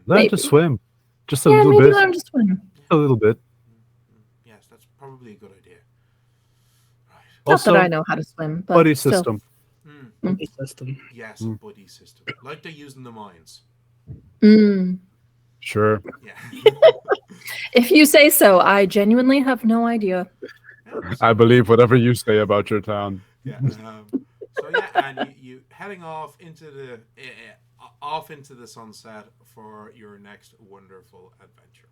Speaker 3: Learn to swim. Just a
Speaker 2: little
Speaker 3: little
Speaker 2: bit.
Speaker 3: bit.
Speaker 2: Learn to swim.
Speaker 3: A little bit.
Speaker 1: Yes, that's probably a good idea. Right.
Speaker 2: Also, not that I know how to swim, but
Speaker 3: buddy
Speaker 2: still.
Speaker 3: system.
Speaker 4: Buddy system.
Speaker 1: Yes, buddy system. Like they use in the mines.
Speaker 3: Sure.
Speaker 1: Yeah.
Speaker 2: If you say so, I genuinely have no idea.
Speaker 3: I believe whatever you say about your town.
Speaker 1: Yeah. So yeah, and you heading off into the sunset for your next wonderful adventure.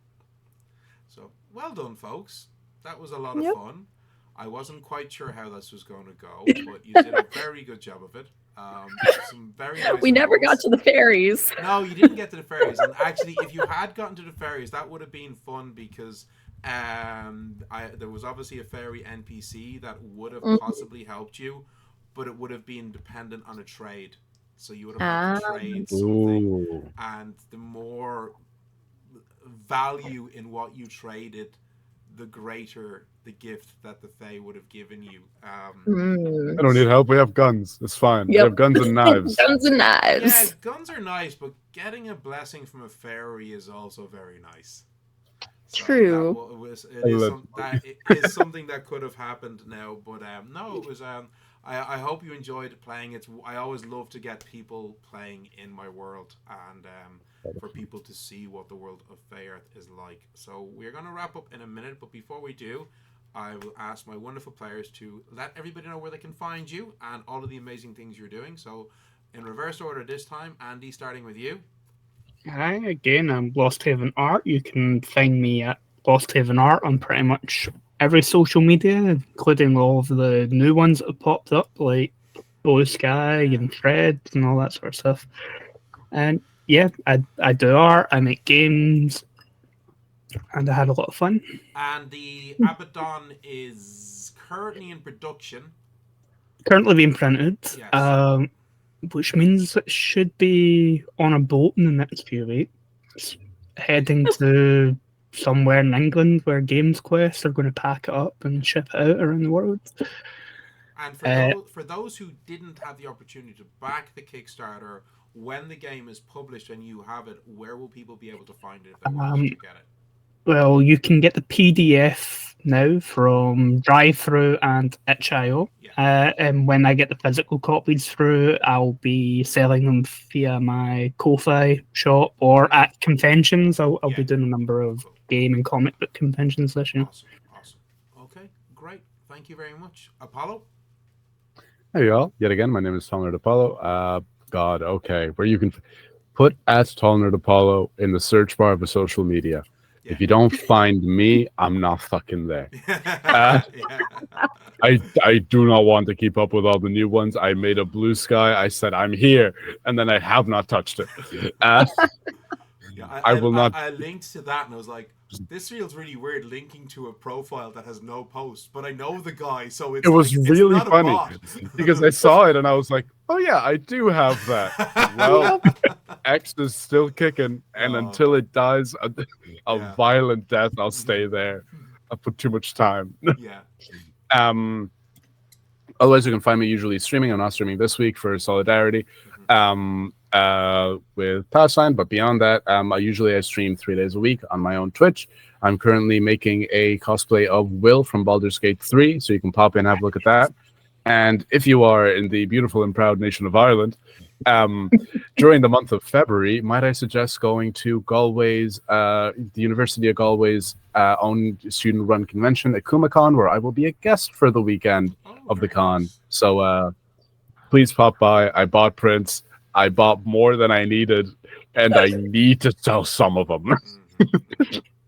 Speaker 1: So well done, folks. That was a lot of fun. I wasn't quite sure how this was going to go, but you did a very good job of it. Some very nice
Speaker 2: we never got to the fairies.
Speaker 1: No, you didn't get to the fairies. And actually, if you had gotten to the fairies, that would have been fun because there was obviously a fairy NPC that would have possibly helped you, but it would have been dependent on a trade. So you would have had to trade something, and the more value in what you traded, the greater the gift that the Fae would have given you.
Speaker 3: I don't need help. We have guns. It's fine. We have guns and knives.
Speaker 2: Guns and knives.
Speaker 1: Yeah, guns are nice, but getting a blessing from a fairy is also very nice. So
Speaker 2: True.
Speaker 1: That is something that could have happened now, but no, it was. I hope you enjoyed playing it. I always love to get people playing in my world, and for people to see what the world of Faearth is like. So we're going to wrap up in a minute, but before we do, I will ask my wonderful players to let everybody know where they can find you and all of the amazing things you're doing. So in reverse order this time, Andy, starting with you.
Speaker 4: Hi, again, I'm Lost Haven Art. You can find me at Lost Haven Art on pretty much every social media, including all of the new ones that have popped up, like Blue Sky and Threads and all that sort of stuff. And yeah, I do art, I make games, and I had a lot of fun.
Speaker 1: And the Abaddon is currently in production.
Speaker 4: Currently being printed.
Speaker 1: Yes.
Speaker 4: Which means it should be on a boat in the next few weeks, heading to somewhere in England where Games Quest are going to pack it up and ship it out around the world.
Speaker 1: And for those who didn't have the opportunity to back the Kickstarter, when the game is published and you have it, where will people be able to find it if they want to get it?
Speaker 4: Well, you can get the PDF now from Drive-Thru and itch.io. And when I get the physical copies through, I'll be selling them via my Ko-Fi shop or at conventions. I'll be doing a number of game and comic book conventions this year.
Speaker 1: Awesome. Okay, great. Thank you very much. Apollo?
Speaker 3: Hey y'all, yet again, my name is Tom Nerd Apollo. God, okay, where you can put @Tall Nerd Apollo in the search bar of a social media.
Speaker 1: Yeah.
Speaker 3: If you don't find me, I'm not fucking there. I do not want to keep up with all the new ones. I made a blue sky. I said I'm here, and then I have not touched it. I will not.
Speaker 1: I linked to that, and I was like, "This feels really weird linking to a profile that has no post." But I know the guy, so it's.
Speaker 3: It was
Speaker 1: like,
Speaker 3: really
Speaker 1: it's not
Speaker 3: funny
Speaker 1: a bot.
Speaker 3: because I saw it and I was like, "Oh yeah, I do have that." Well, X is still kicking, and until it dies a violent death, I'll stay there. I put too much time.
Speaker 1: Yeah.
Speaker 3: Otherwise, you can find me usually streaming. I'm not streaming this week for solidarity with Palestine, but beyond that, I stream 3 days a week on my own Twitch. I'm currently making a cosplay of Will from Baldur's Gate 3, so you can pop in and have a look at that. And if you are in the beautiful and proud nation of Ireland, during the month of February, might I suggest going to Galway's, the University of Galway's own student-run convention, AkumaCon, where I will be a guest for the weekend of the con.
Speaker 1: Nice.
Speaker 3: So please pop by. I bought prints. I bought more than I needed, and I need to sell some of them.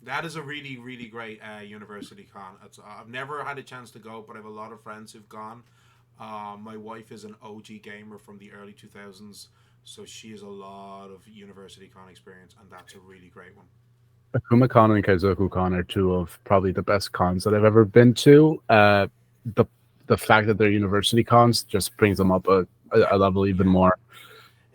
Speaker 1: That is a really, really great university con. I've never had a chance to go, but I have a lot of friends who've gone. My wife is an OG gamer from the early 2000s, so she has a lot of university con experience, and that's a really great one.
Speaker 3: AkumaCon and KaizokuCon are two of probably the best cons that I've ever been to. The fact that they're university cons just brings them up a level even more.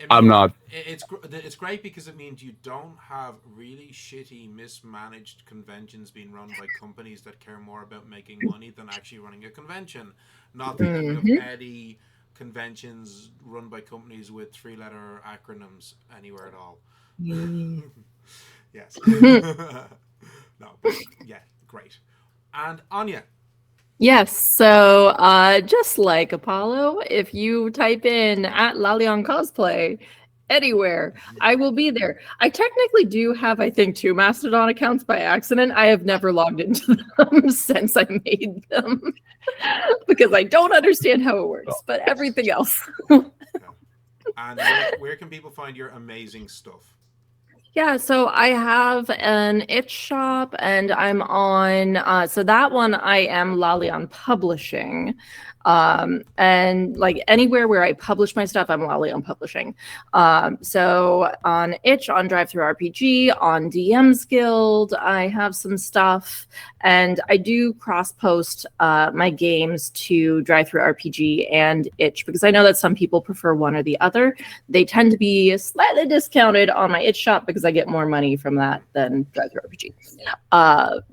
Speaker 1: It's great because it means you don't have really shitty, mismanaged conventions being run by companies that care more about making money than actually running a convention. Not thinking of any conventions run by companies with 3-letter acronyms anywhere at all. Yes. No, but yeah, great. And Anya.
Speaker 2: Yes, so just like Apollo, if you type in @Lalion Cosplay anywhere, I will be there. I technically do have, I think, 2 Mastodon accounts by accident. I have never logged into them since I made them because I don't understand how it works, but everything else.
Speaker 1: And where can people find your amazing stuff?
Speaker 2: Yeah, so I have an itch shop and I'm on, so that one I am Lalion Publishing. And like anywhere where I publish my stuff, I'm Lalion Publishing. So on itch, on Drive-Thru RPG, on DM's Guild, I have some stuff. And I do cross-post my games to Drive-Thru RPG and itch because I know that some people prefer one or the other. They tend to be slightly discounted on my itch shop because I get more money from that than Drive-Thru RPG.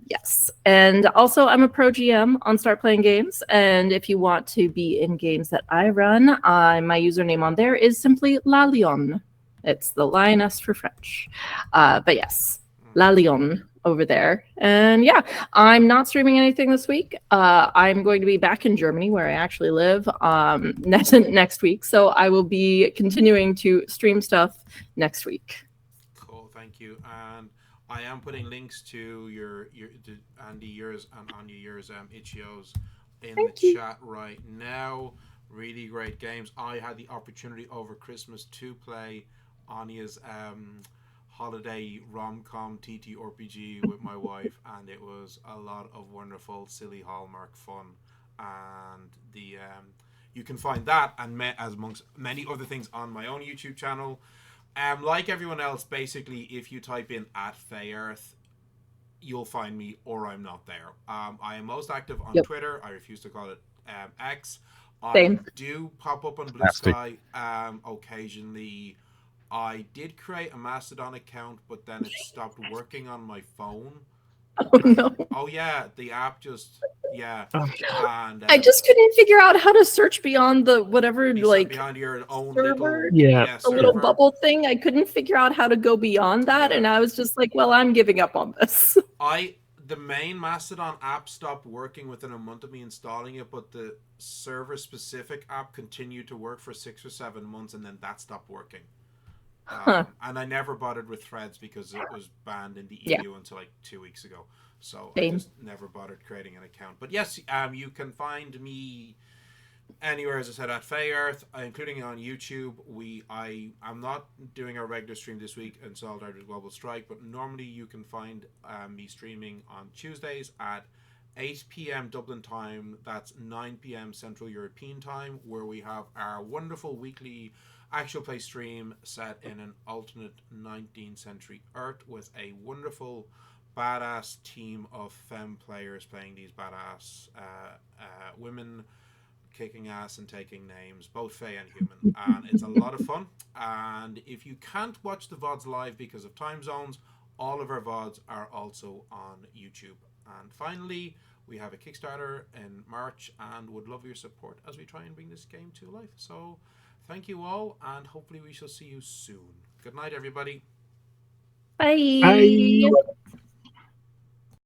Speaker 2: Yes. And also I'm a pro GM on Start Playing Games. And if you want to be in games that I run, my username on there is simply Lalion. It's the lioness for French. But yes, Lalion over there. And yeah, I'm not streaming anything this week. I'm going to be back in Germany where I actually live next week. So I will be continuing to stream stuff next week.
Speaker 1: Cool, thank you. And I am putting links to your Andy yours and Anya yours itch.io's in the chat right now. Really great games. I had the opportunity over Christmas to play Anya's holiday rom-com TTRPG with my wife, and it was a lot of wonderful, silly Hallmark fun. And the you can find that and as amongst many other things on my own YouTube channel. Like everyone else, basically, if you type in @FayEarth, you'll find me, or I'm not there. I am most active on Twitter. I refuse to call it X.
Speaker 2: Same.
Speaker 1: I do pop up on Blue Sky occasionally. I did create a Mastodon account, but then it stopped working on my phone.
Speaker 2: Oh no.
Speaker 1: Oh yeah, the app just Yeah.
Speaker 4: Oh,
Speaker 1: And
Speaker 2: I just couldn't figure out how to search beyond the whatever, like,
Speaker 1: behind your own
Speaker 2: server,
Speaker 4: Yeah.
Speaker 2: the little
Speaker 1: server.
Speaker 2: bubble thing. I couldn't figure out how to go beyond that,
Speaker 1: Yeah.
Speaker 2: and I was just like, well, I'm giving up on this.
Speaker 1: The main Mastodon app stopped working within a month of me installing it, but the server specific app continued to work for 6 or 7 months, and then that stopped working.
Speaker 2: Huh.
Speaker 1: And I never bothered with Threads because it was banned in the
Speaker 2: Yeah.
Speaker 1: EU until like 2 weeks ago. So I
Speaker 2: Same.
Speaker 1: just never bothered creating an account. But yes, you can find me anywhere, as I said, at Fayearth, including on YouTube. I'm not doing a regular stream this week in solidarity with Global Strike, but normally you can find me streaming on Tuesdays at 8 p.m. Dublin time. That's 9 p.m. Central European time, where we have our wonderful weekly actual play stream set in an alternate 19th century Earth with a wonderful badass team of femme players playing these badass women, kicking ass and taking names, both Fey and human. And it's a lot of fun. And if you can't watch the VODs live because of time zones, all of our VODs are also on YouTube. And finally, we have a Kickstarter in March and would love your support as we try and bring this game to life. So thank you all, and hopefully we shall see you soon. Good night, everybody.
Speaker 2: Bye.
Speaker 4: I